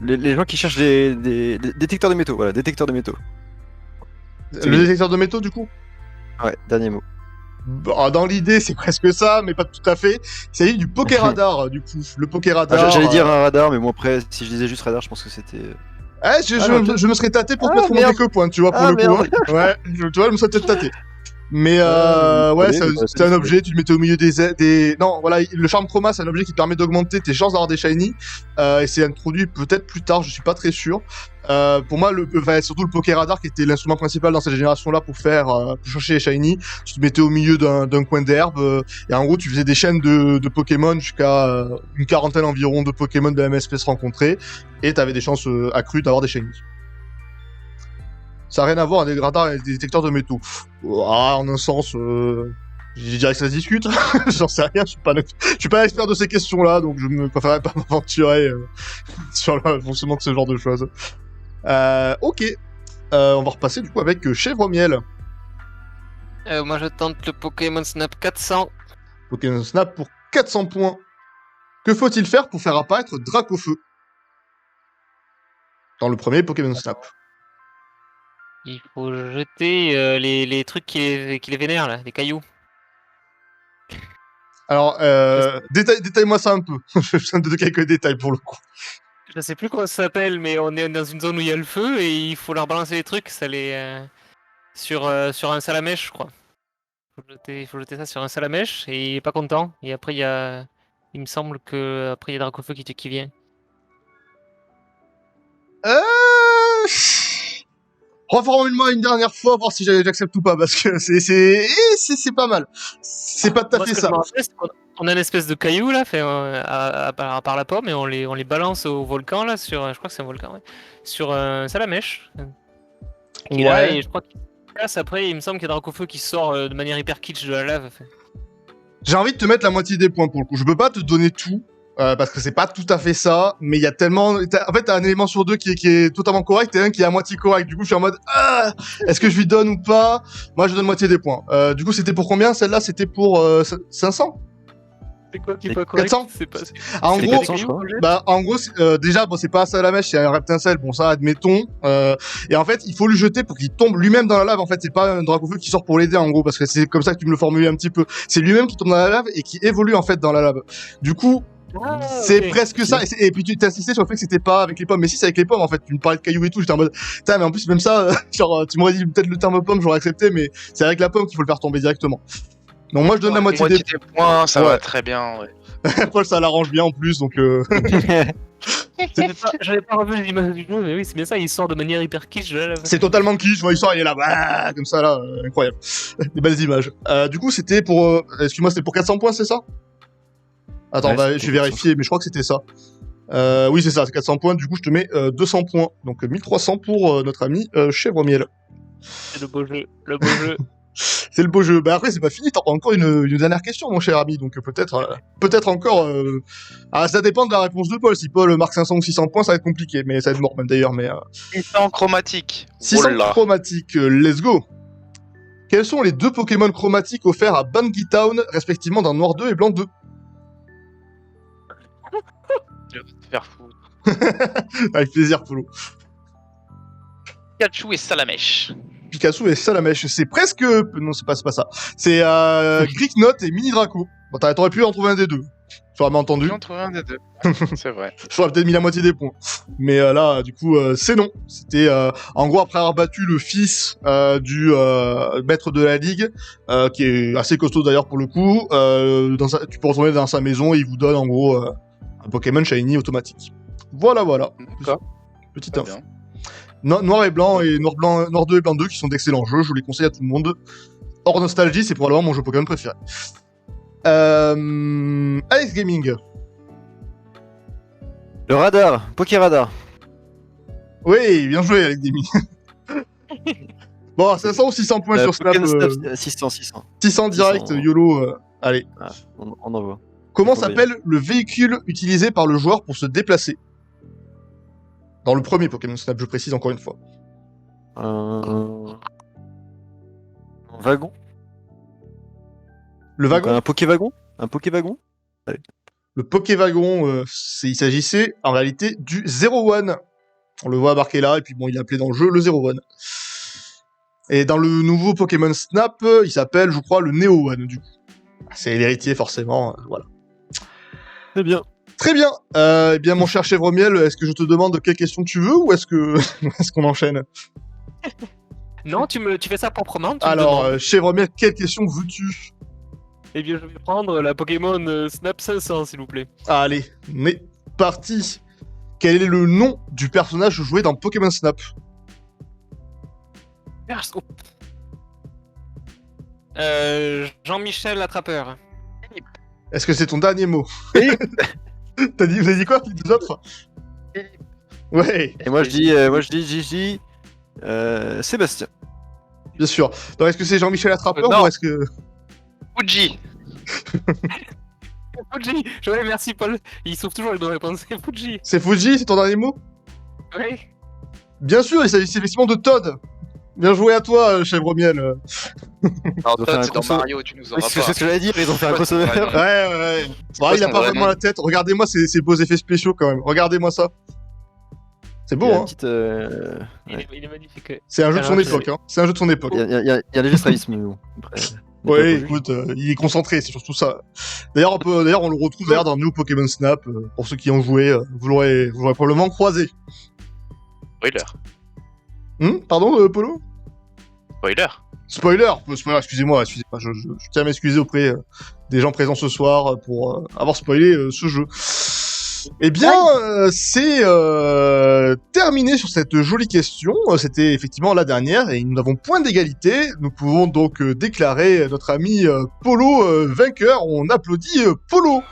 les gens qui cherchent des détecteurs de métaux, voilà, détecteurs de métaux. Le détecteur de métaux, du coup? Ouais, dernier mot. Bah, dans l'idée, c'est presque ça, mais pas tout à fait. Il s'agit du Pokéradar, du coup. Le Pokéradar. J'allais dire un radar, mais bon, après, si je disais juste radar, je pense que c'était. Je me serais tâté pour te mettre mon merde. déco-point, tu vois, pour Ah, le coup. merde. Hein. Ouais, tu vois, je me serais peut-être tâté. Mais ouais, c'est un objet, tu le mettais au milieu des... Non, voilà, le charme chroma, c'est un objet qui te permet d'augmenter tes chances d'avoir des shiny, et c'est introduit peut-être plus tard, je suis pas très sûr. Pour moi, surtout le Pokéradar, qui était l'instrument principal dans cette génération-là pour chercher les shiny, tu te mettais au milieu d'un coin d'herbe, et en gros, tu faisais des chaînes de Pokémon jusqu'à une quarantaine environ de Pokémon de la même espèce rencontrés, et t'avais des chances accrues d'avoir des shiny. Ça n'a rien à voir avec des radars et des détecteurs de métaux. En un sens, je dirais que ça se discute. J'en sais rien, je suis pas expert de ces questions-là, donc je ne préférerais pas m'aventurer sur le fonctionnement de ce genre de choses. Ok. On va repasser du coup avec Chèvre Miel. Moi je tente le Pokémon Snap 400. Pokémon Snap pour 400 points. Que faut-il faire pour faire apparaître Dracofeu dans le premier Pokémon Snap? Il faut jeter les trucs qui les vénèrent là, les cailloux. Alors, détaille-moi ça un peu. Je besoin de quelques détails pour le coup. Je sais plus comment ça s'appelle, mais on est dans une zone où il y a le feu et il faut leur balancer les trucs, ça sur un salamèche, je crois. Il faut jeter ça sur un salamèche et il est pas content. Et après il me semble que après il y a Dracofeu qui vient. Reformule-moi une dernière fois, voir si j'accepte ou pas, parce que c'est pas mal. C'est pas tout à fait ça. On a une espèce de caillou là, fait par la pomme, et on les balance au volcan là, je crois que c'est un volcan, ouais, sur un salamèche. Et là, et je crois qu'il casse après, il me semble qu'il y a Dracofeu qui sort de manière hyper kitsch de la lave. J'ai envie de te mettre la moitié des points pour le coup. Je peux pas te donner tout. Parce que c'est pas tout à fait ça, mais il y a tellement... En fait, t'as un élément sur deux qui est totalement correct et un qui est à moitié correct. Du coup, je suis en mode, est-ce que je lui donne ou pas? Moi, je donne moitié des points. Du coup, c'était pour combien? Celle-là, c'était pour 500? C'est quoi qui est pas correct? 400? C'est pas... En gros, 400, je crois. en gros, déjà, bon, c'est pas un salamèche, c'est un reptincelle. Bon, ça, admettons. Et en fait, il faut le jeter pour qu'il tombe lui-même dans la lave. En fait, c'est pas un Dracofeu qui sort pour l'aider, en gros, parce que c'est comme ça que tu me le formulais un petit peu. C'est lui-même qui tombe dans la lave et qui évolue, en fait, dans la lave. Du coup, c'est presque ça. Et puis tu t'es insisté sur le fait que c'était pas avec les pommes. Mais si, c'est avec les pommes, en fait. Tu me parlais de cailloux et tout. J'étais en mode, putain, mais en plus, même ça, genre, tu m'aurais dit peut-être le terme pomme, j'aurais accepté, mais c'est avec la pomme qu'il faut le faire tomber directement. Donc moi, je donne la moitié des points. Ça va très bien, ouais. Paul, ça l'arrange bien en plus, donc. J'avais pas revu l'image du jeu, mais oui, c'est bien ça, il sort de manière hyper kitsch de la lave. C'est totalement kitsch, il sort, il est là, bah, comme ça, là, incroyable. Des belles images. Du coup, c'était pour. Excuse-moi, c'était pour 400 points, c'est ça? Attends, Ouais, je vais vérifier, mais je crois que c'était ça. Oui, c'est ça, c'est 400 points, du coup, je te mets 200 points. Donc 1300 pour notre ami Chèvre Miel. C'est le beau jeu, le beau jeu. C'est le beau jeu. Bah après, c'est pas fini, t'as encore une dernière question, mon cher ami, donc peut-être encore... ça dépend de la réponse de Paul. Si Paul marque 500 ou 600 points, ça va être compliqué, mais ça va être mort même d'ailleurs, mais... 600 chromatique. 600 chromatiques, let's go. Quels sont les deux Pokémon chromatiques offerts à Bungie Town, respectivement dans Noir 2 et Blanc 2? Je vais te faire foutre. Avec plaisir, Polo. Pikachu et Salamèche. Pikachu et Salamèche, c'est presque... Non, c'est pas ça. C'est Greeknot et Mini Draco. Bon, t'aurais pu en trouver un des deux. Tu aurais entendu. J'en trouve un des deux. C'est vrai. J'aurais peut-être mis la moitié des points. Mais là, du coup, c'est non. C'était, en gros, après avoir battu le fils du maître de la ligue, qui est assez costaud d'ailleurs pour le coup, tu peux retourner dans sa maison et il vous donne en gros un Pokémon Shiny automatique. Voilà. D'accord. Petite info. Noir et blanc et Noir 2 et Blanc 2 qui sont d'excellents jeux, je vous les conseille à tout le monde. Hors nostalgie, c'est probablement mon jeu Pokémon préféré. Alex Gaming. Le radar, Pokéradar. Oui, bien joué, Alex Gaming. Bon, 500 ou 600 points sur Snap. 600. 600 direct, 600. YOLO. Allez. Ah, on envoie. Comment Faut s'appelle le véhicule utilisé par le joueur pour se déplacer? Dans le premier Pokémon Snap, je précise encore une fois. Un wagon. Le wagon. Un Pokéwagon. Un Pokéwagon. Le Pokéwagon, il s'agissait en réalité du 01. On le voit marqué là, et puis bon, il est appelé dans le jeu le 01. Et dans le nouveau Pokémon Snap, il s'appelle, je crois, le Neo One, du coup. C'est l'héritier, forcément, voilà. C'est bien. Très bien. Eh bien, mon cher Chèvre-Miel, est-ce que je te demande quelle question tu veux, ou est-ce qu'on enchaîne? Non, tu fais ça proprement. Alors, Chèvre-Miel, quelle question veux-tu? Eh bien, je vais prendre la Pokémon Snap 500, s'il vous plaît. Allez, on est parti. Quel est le nom du personnage joué dans Pokémon Snap? Jean-Michel Attrapeur. Est-ce que c'est ton dernier mot? Vous avez dit quoi, les deux autres? Ouais. Et moi je dis Gigi. Sébastien. Bien sûr. Donc, est-ce que c'est Jean-Michel Attrapeur Non. ou est-ce que... Fuji. Fuji. Ouais, merci Paul. Il sauve toujours les bonnes réponses. C'est Fuji. C'est Fuji, c'est ton dernier mot? Oui. Bien sûr, il s'agit effectivement de Todd. Bien joué à toi, Chèvre-Miel. Alors, doit faire toi, un c'est dans console. Mario, tu nous Oui, auras c'est pas. ce que j'allais dire, ils ont fait un crossover. Ouais. Bon, il a son pas vrai vraiment nom. la tête. Regardez-moi ces beaux effets spéciaux quand même. Regardez-moi ça. C'est beau, hein. Il est magnifique. C'est un jeu de son Alors, époque, hein. C'est un jeu de son époque. Il y a un léger strabisme, mais bon. Après, Ouais, écoute, il est concentré, c'est surtout ça. D'ailleurs, on le retrouve d'ailleurs dans le nouveau Pokémon Snap. Pour ceux qui ont joué, vous l'aurez probablement croisé. Spoiler. Pardon, Polo? Spoiler. Spoiler, excusez-moi, je tiens à m'excuser auprès des gens présents ce soir pour avoir spoilé ce jeu. Eh bien, c'est terminé sur cette jolie question. C'était effectivement la dernière et nous n'avons point d'égalité. Nous pouvons donc déclarer notre ami Polo vainqueur. On applaudit Polo.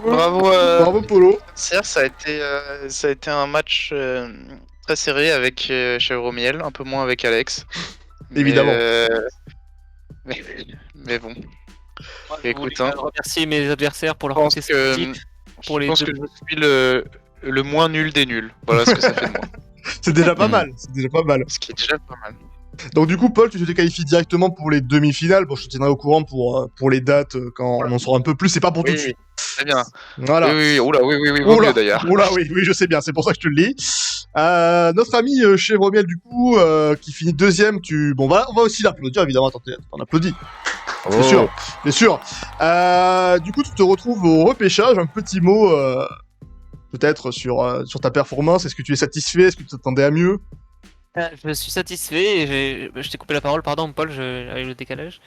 Bravo. Bravo Polo. Ça a été un match très serré avec Chèvre-Miel, un peu moins avec Alex. Évidemment. Mais bon. Je Écoute, voulais remercier mes adversaires pour leur Je pense côté que sportif, pour les je deux. suis le moins nul des nuls. Voilà ce que ça fait de moi. C'est déjà pas mal. C'est déjà pas mal. Ce qui est déjà pas mal. Donc du coup, Paul, tu te qualifies directement pour les demi-finales. Bon, je te tiendrai au courant pour les dates quand on en saura un peu plus. C'est pas pour tout de suite. Très bien. Voilà. Oui, oula, oui, vaut mieux d'ailleurs. Oula, oui, je sais bien. C'est pour ça que je te le dis. Notre ami Chèvre-Miel, du coup, qui finit deuxième. Bon, voilà, on va aussi l'applaudir, évidemment. Attendez, on applaudit. Bien sûr. Du coup, tu te retrouves au repêchage. Un petit mot, peut-être, sur ta performance. Est-ce que tu es satisfait? Est-ce que tu t'attendais à mieux? Je suis satisfait et je t'ai coupé la parole, pardon Paul, avec le décalage.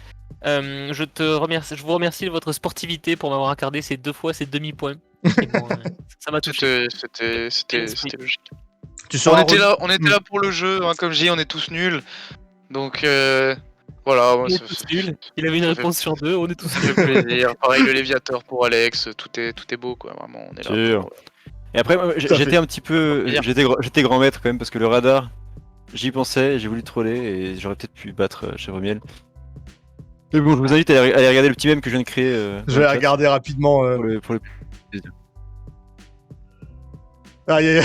Je vous remercie de votre sportivité pour m'avoir accordé ces 2 fois ces demi-points. Bon, ça m'a touché. C'était logique. Tu seras On était là pour le jeu, hein, comme je dis, on est tous nuls. Donc voilà. On est tous nuls. Il avait une réponse sur 2, on est tous Ça fait plaisir. Pareil, le Léviateur pour Alex, tout est beau quoi, vraiment. On est là. Sûr. Et après, moi, j'étais un petit peu. J'étais grand maître quand même parce que le radar, j'y pensais, j'ai voulu troller et j'aurais peut-être pu battre Chèvre-Miel. Mais bon, je vous invite à aller regarder le petit mème que je viens de créer. Je vais regarder rapidement. Pour le... Aïe,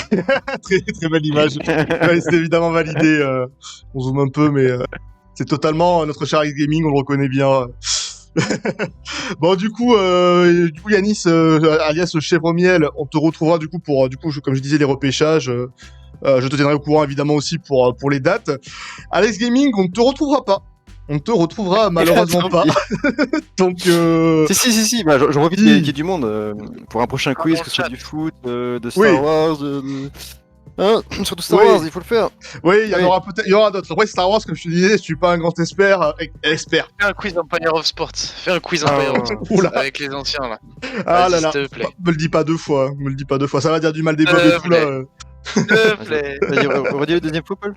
très, très belle image. Ouais, c'est évidemment validé. On zoome un peu, mais c'est totalement notre cher X Gaming, on le reconnaît bien. Bon, du coup, Yanis, alias Chèvre-Miel, on te retrouvera du coup pour, comme je disais, les repêchages. Je te tiendrai au courant évidemment aussi pour les dates. Alex Gaming, on ne te retrouvera pas. On ne te retrouvera malheureusement pas. Donc. Si, bah, j'en profite qu'il y ait du monde pour un prochain quiz, que ce soit du foot, de Star Wars, Hein, surtout Star Wars, il faut le faire. Oui, il y aura d'autres. Après, Star Wars, comme je te disais, je suis pas un grand expert. Fais un quiz Empire of Sports. Fais un quiz Empire of Sports avec les anciens là. Ah là là. S'il te plaît. Me le dis pas 2 fois. Ça va dire du mal des peuples et tout là. S'il te plaît. Vas-y, redis le deuxième fois, Paul.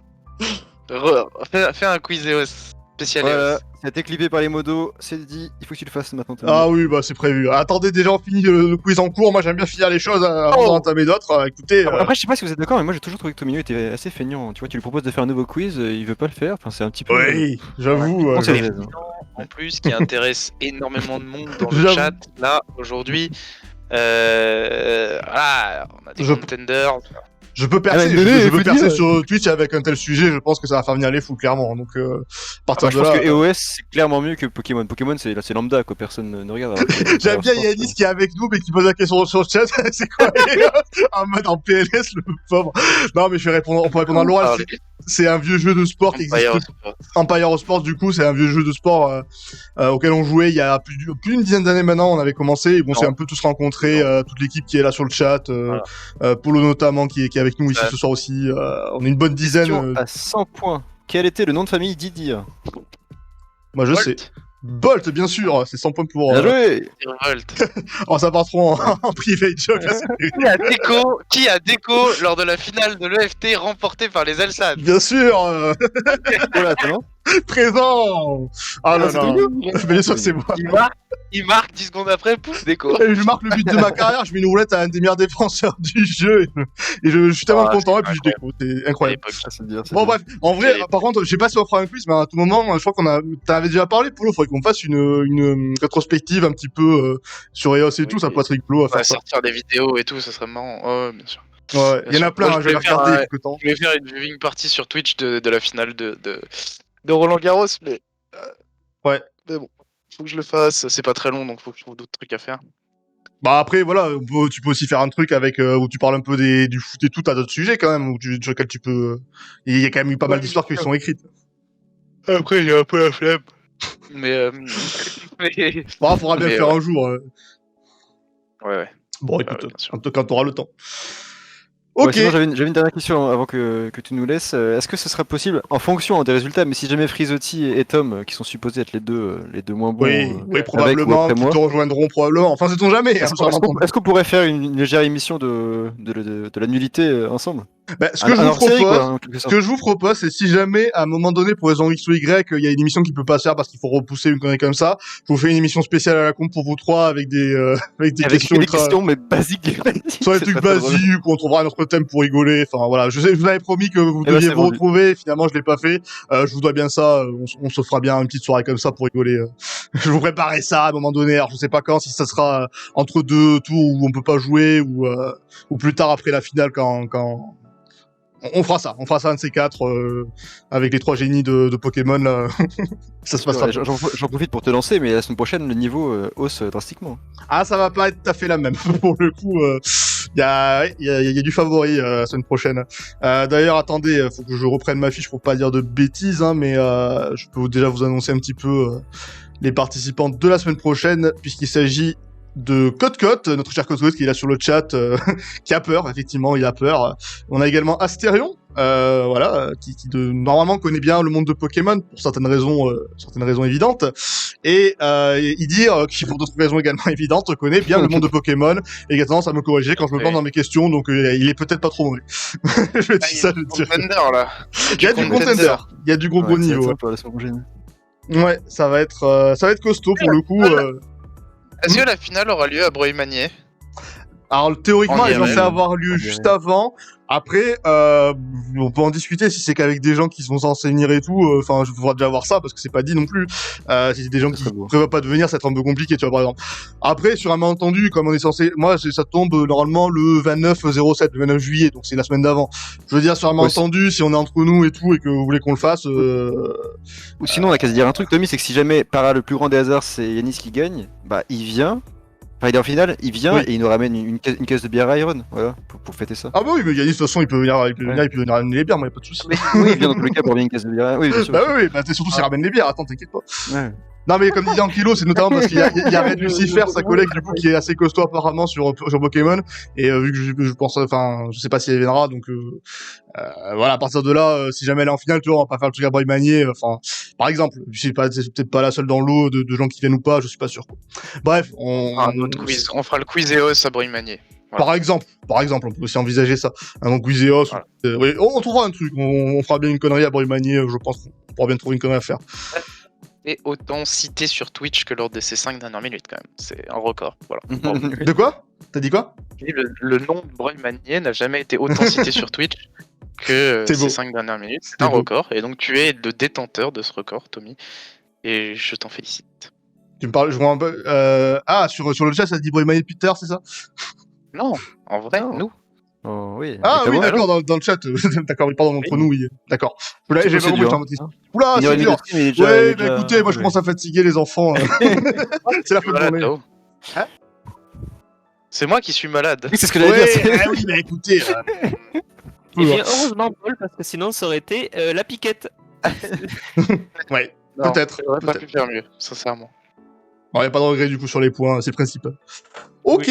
Fais un quiz EOS spécial Voilà, EOS. ça a été clippé par les modos, c'est dit, il faut que tu le fasses maintenant. Ah oui, bah c'est prévu. Attendez, déjà on finit le quiz en cours. Moi j'aime bien finir les choses avant d'en entamer d'autres. Écoutez, Après, je sais pas si vous êtes d'accord, mais moi j'ai toujours trouvé que Tomino était assez feignant. Tu vois, tu lui proposes de faire un nouveau quiz, il veut pas le faire. Enfin, c'est un petit peu. oui, j'avoue. Ouais, C'est je- évident, en plus, qui intéresse énormément de monde dans le J'avoue. chat, là, aujourd'hui. Voilà, on a des Je- contenders. Je peux percer, Ah, mais venez, je peux faut percer dire. sur Twitch avec un tel sujet. Je pense que ça va faire venir les fous clairement. Donc à partir je de pense là. que EOS c'est clairement mieux que Pokémon. Pokémon c'est lambda quoi, personne ne regarde. alors que- J'aime bien alors, Yanis qui est avec nous mais qui pose la question sur le chat. C'est quoi en mode en PLS le pauvre. Non mais je vais répondre. On peut répondre à l'oral. Ah, C'est un vieux jeu de sport qui existe. Empire Sports, du coup, c'est un vieux jeu de sport auquel on jouait il y a plus d'une dizaine d'années maintenant. On avait commencé et bon, c'est un peu tous rencontrés, toute l'équipe qui est là sur le chat, Polo notamment qui est avec nous ici ce soir aussi. On est une bonne dizaine. Question à 100 points. Quel était le nom de famille d'Idir? Moi, je sais. Bolt, bien sûr, c'est 100 points pour. Bien joué. Oh, ça part trop en private joke. Là, Qui a déco lors de la finale de l'EFT remportée par les Alsad? bien sûr, Voilà, c'est bon. présent. Ah là là. Bien sûr que c'est moi. Il marque 10 secondes après, pouf, déco. Et je marque le but de ma carrière, je mets une roulette à un des meilleurs défenseurs du jeu et je suis tellement content et puis je déco, c'est incroyable. Bon bref, en vrai, par contre, je sais pas si on fera un quiz, mais à tout moment, je crois t'avais déjà parlé, Polo, faudrait qu'on fasse une rétrospective un petit peu sur EOS et tout, ça peut être rigolo à On va faire ça. sortir des vidéos et tout, ça serait marrant. Ouais, bien sûr. Ouais, il y en a plein, Moi, je vais les regarder quelques temps. Je vais faire une viewing party sur Twitch de la finale de Roland Garros, mais. Ouais. Mais bon, faut que je le fasse. C'est pas très long, donc faut que je trouve d'autres trucs à faire. Bah après, voilà, tu peux aussi faire un truc avec où tu parles un peu du foot et tout, t'as d'autres sujets quand même, sur lesquels tu peux. Il y a quand même eu pas mal d'histoires qui sont écrites. Après, j'ai un peu la flemme. Mais. Bon, faudra bien le faire un jour. Ouais. Bon, bien écoute, sûr. quand t'auras le temps. Ouais, Ok. sinon, j'avais une dernière question avant que tu nous laisses. Est-ce que ce serait possible, en fonction des résultats, mais si jamais Frizotti et Tom, qui sont supposés être les deux moins bons, Oui, probablement, avec ou qui après te moi, rejoindront probablement. Enfin, sait-on jamais. est-ce qu'on pourrait faire une légère émission de la nullité ensemble? Bah, ce que je vous propose, c'est si jamais, à un moment donné, pour raison X ou Y, il y a une émission qui peut pas se faire parce qu'il faut repousser une connerie comme ça, je vous fais une émission spéciale à la con pour vous trois avec des questions, mais basiques. Sur les trucs basiques, où on trouvera un autre thème pour rigoler. Enfin, voilà. Je vous avais promis que vous deviez vous retrouver. Finalement, je l'ai pas fait. Je vous dois bien ça. On se fera bien une petite soirée comme ça pour rigoler. Je vous préparerai ça à un moment donné. Alors, je sais pas quand, si ça sera entre deux tours où on peut pas jouer ou plus tard après la finale quand on fera ça un de ces quatre avec les trois génies de Pokémon là. Ça se passera. J'en profite pour te lancer, mais la semaine prochaine le niveau hausse drastiquement. Ah, ça va pas être tout à fait la même pour le coup. Il y a du favori la semaine prochaine. D'ailleurs, attendez, faut que je reprenne ma fiche pour pas dire de bêtises, hein, mais je peux déjà vous annoncer un petit peu les participants de la semaine prochaine, puisqu'il s'agit de Cote, notre cher Cote qui est là sur le chat, qui a peur, effectivement, il a peur. On a également Astérion, voilà, qui normalement connaît bien le monde de Pokémon pour certaines raisons évidentes, et Idir, qui pour d'autres raisons également évidentes connaît bien le monde de Pokémon et qui a tendance à me corriger quand je me plante dans mes questions, donc il est peut-être pas trop mauvais. Je vais dire ça, je veux dire. Il y a du contender, il y a du gros niveau. Ouais, ça va être costaud pour le coup. Est-ce que la finale aura lieu à Breuil-Magnier? Alors théoriquement, elle est censée avoir lieu juste avant. Après, on peut en discuter si c'est qu'avec des gens qui sont censés venir et tout. Enfin, je voudrais déjà voir ça parce que c'est pas dit non plus. Si c'est des gens qui prévoient pas de venir, ça va être un peu compliqué, tu vois, par exemple. Après, sur un malentendu, comme on est censé, moi, ça tombe normalement le 29/07, le 29 juillet, donc c'est la semaine d'avant. Je veux dire, sur un malentendu, si on est entre nous et tout et que vous voulez qu'on le fasse. Ou sinon, on a qu'à se dire un truc, Tommy, c'est que si jamais par le plus grand des hasards, c'est Yanis qui gagne, bah il vient. Enfin, il est en finale, il vient et il nous ramène une caisse de bière à Iron, voilà, pour fêter ça. Ah bah oui, mais Yanis, de toute façon, il peut venir ramener les bières, moi, y a pas de soucis. Oui, il vient dans tous les cas pour ramener une caisse de bière. Oui, bien sûr. Bah oui, bah surtout s'il ramène les bières, attends, t'inquiète pas. Ouais. Non mais comme disait Ankylo, c'est notamment parce qu'il y a Red Lucifer, sa collègue du coup, qui est assez costaud apparemment sur Pokémon, et vu que je pense, enfin, je sais pas si elle viendra, donc voilà, à partir de là, si jamais elle est en finale, tu vois, on va pas faire le truc à Breuil-Magnier, enfin, par exemple, c'est peut-être pas la seule dans l'eau de gens qui viennent ou pas, je suis pas sûr. Bref, on fera le quiz EOS à Breuil-Magnier. Voilà. Par exemple, on peut aussi envisager ça. Donc Wizeos, Voilà. oui, on trouvera un truc. On fera bien une connerie à Brumanier. Je pense qu'on pourra bien trouver une connerie à faire. Et autant cité sur Twitch que lors de ces 5 dernières minutes, quand même. C'est un record. Voilà. De quoi? T'as dit quoi? Le nom de Brumanier n'a jamais été autant cité sur Twitch que C'est beau. ces 5 dernières minutes. C'est C'est un beau. record. Et donc, tu es le détenteur de ce record, Tommy. Et je t'en félicite. Tu me parles, je vois un peu. Sur le chat, ça dit Brumanier Peter, c'est ça? Non, en vrai, Non. nous. Oh, oui. Ah Avec oui, la voix. d'accord, dans le chat. D'accord, oui, pardon, entre nous, oui. D'accord. J'ai C'est pas compris, dur, j'étais en hein. mode triste. Oula, Une heure c'est et demie dur. de stream, il est déjà- il Ouais, est bah déjà- écoutez, moi je commence à fatiguer les enfants. C'est la fin de Voilà, journée. Tao. Hein C'est moi qui suis malade. Oui, c'est ce que j'allais dire. Ouais, oui, bah écoutez. Et bien, heureusement, Paul, parce que sinon, ça aurait été la piquette. Ouais, Non, peut-être. J'aurais pas peut-être. pu faire mieux, sincèrement. Il n'y a pas de regret du coup sur les points, c'est le principal. Ok.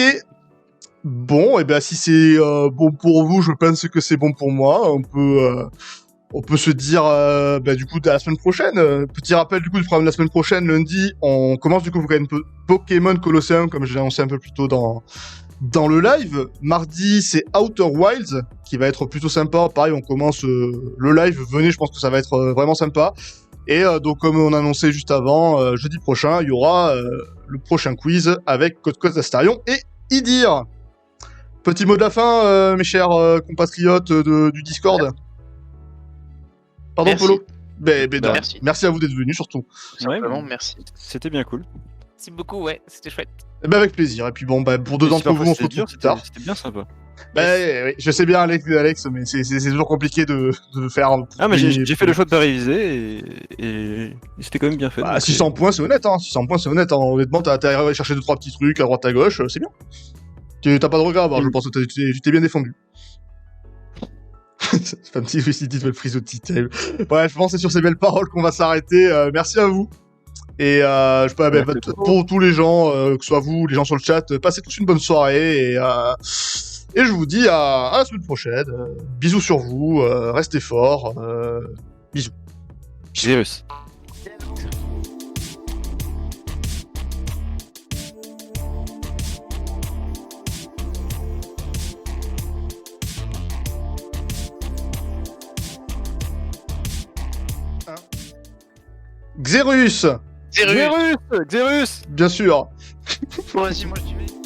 Bon, et ben si c'est bon pour vous, je pense que c'est bon pour moi. On peut se dire du coup à la semaine prochaine. Petit rappel du coup du programme de la semaine prochaine, lundi, on commence du coup Pokémon Colosseum, comme je l'ai annoncé un peu plus tôt dans le live. Mardi, c'est Outer Wilds, qui va être plutôt sympa. Pareil, on commence le live. Venez, je pense que ça va être vraiment sympa. Et donc, comme on annonçait juste avant, jeudi prochain, il y aura le prochain quiz avec Code Astarion et Idir. Petit mot de la fin, mes chers compatriotes du Discord. Pardon, Merci. Polo. De rien. Merci. Merci à vous d'être venus, surtout. Tout simplement, merci. C'était bien cool. Merci beaucoup, ouais, c'était chouette. Et ben avec plaisir. Et puis bon, pour deux Et si d'entre vous, parfois on se c'était retrouve dur, plus tard. C'était bien sympa. Oui, je sais bien, Alex, mais c'est toujours compliqué de faire. Ah, mais j'ai fait le choix de pas réviser et c'était quand même bien fait. Bah, donc, 600 points, c'est honnête, hein. 600 points, c'est honnête, hein. Honnêtement, t'as allé chercher 2-3 petits trucs à droite à gauche, c'est bien. T'as pas de regret à avoir, je pense que tu t'es bien défendu. C'est pas un petit félicité de frise au petit table. Bref, je pense que c'est sur ces belles paroles qu'on va s'arrêter. Merci à vous. Et pour tous les gens, que ce soit vous, les gens sur le chat, passez tous une bonne soirée. Et je vous dis à la semaine prochaine. Bisous sur vous, restez forts. Bisous. Virus. Xerus, Xerus. Xerus. bien sûr. Bon, vas-y, moi je vais.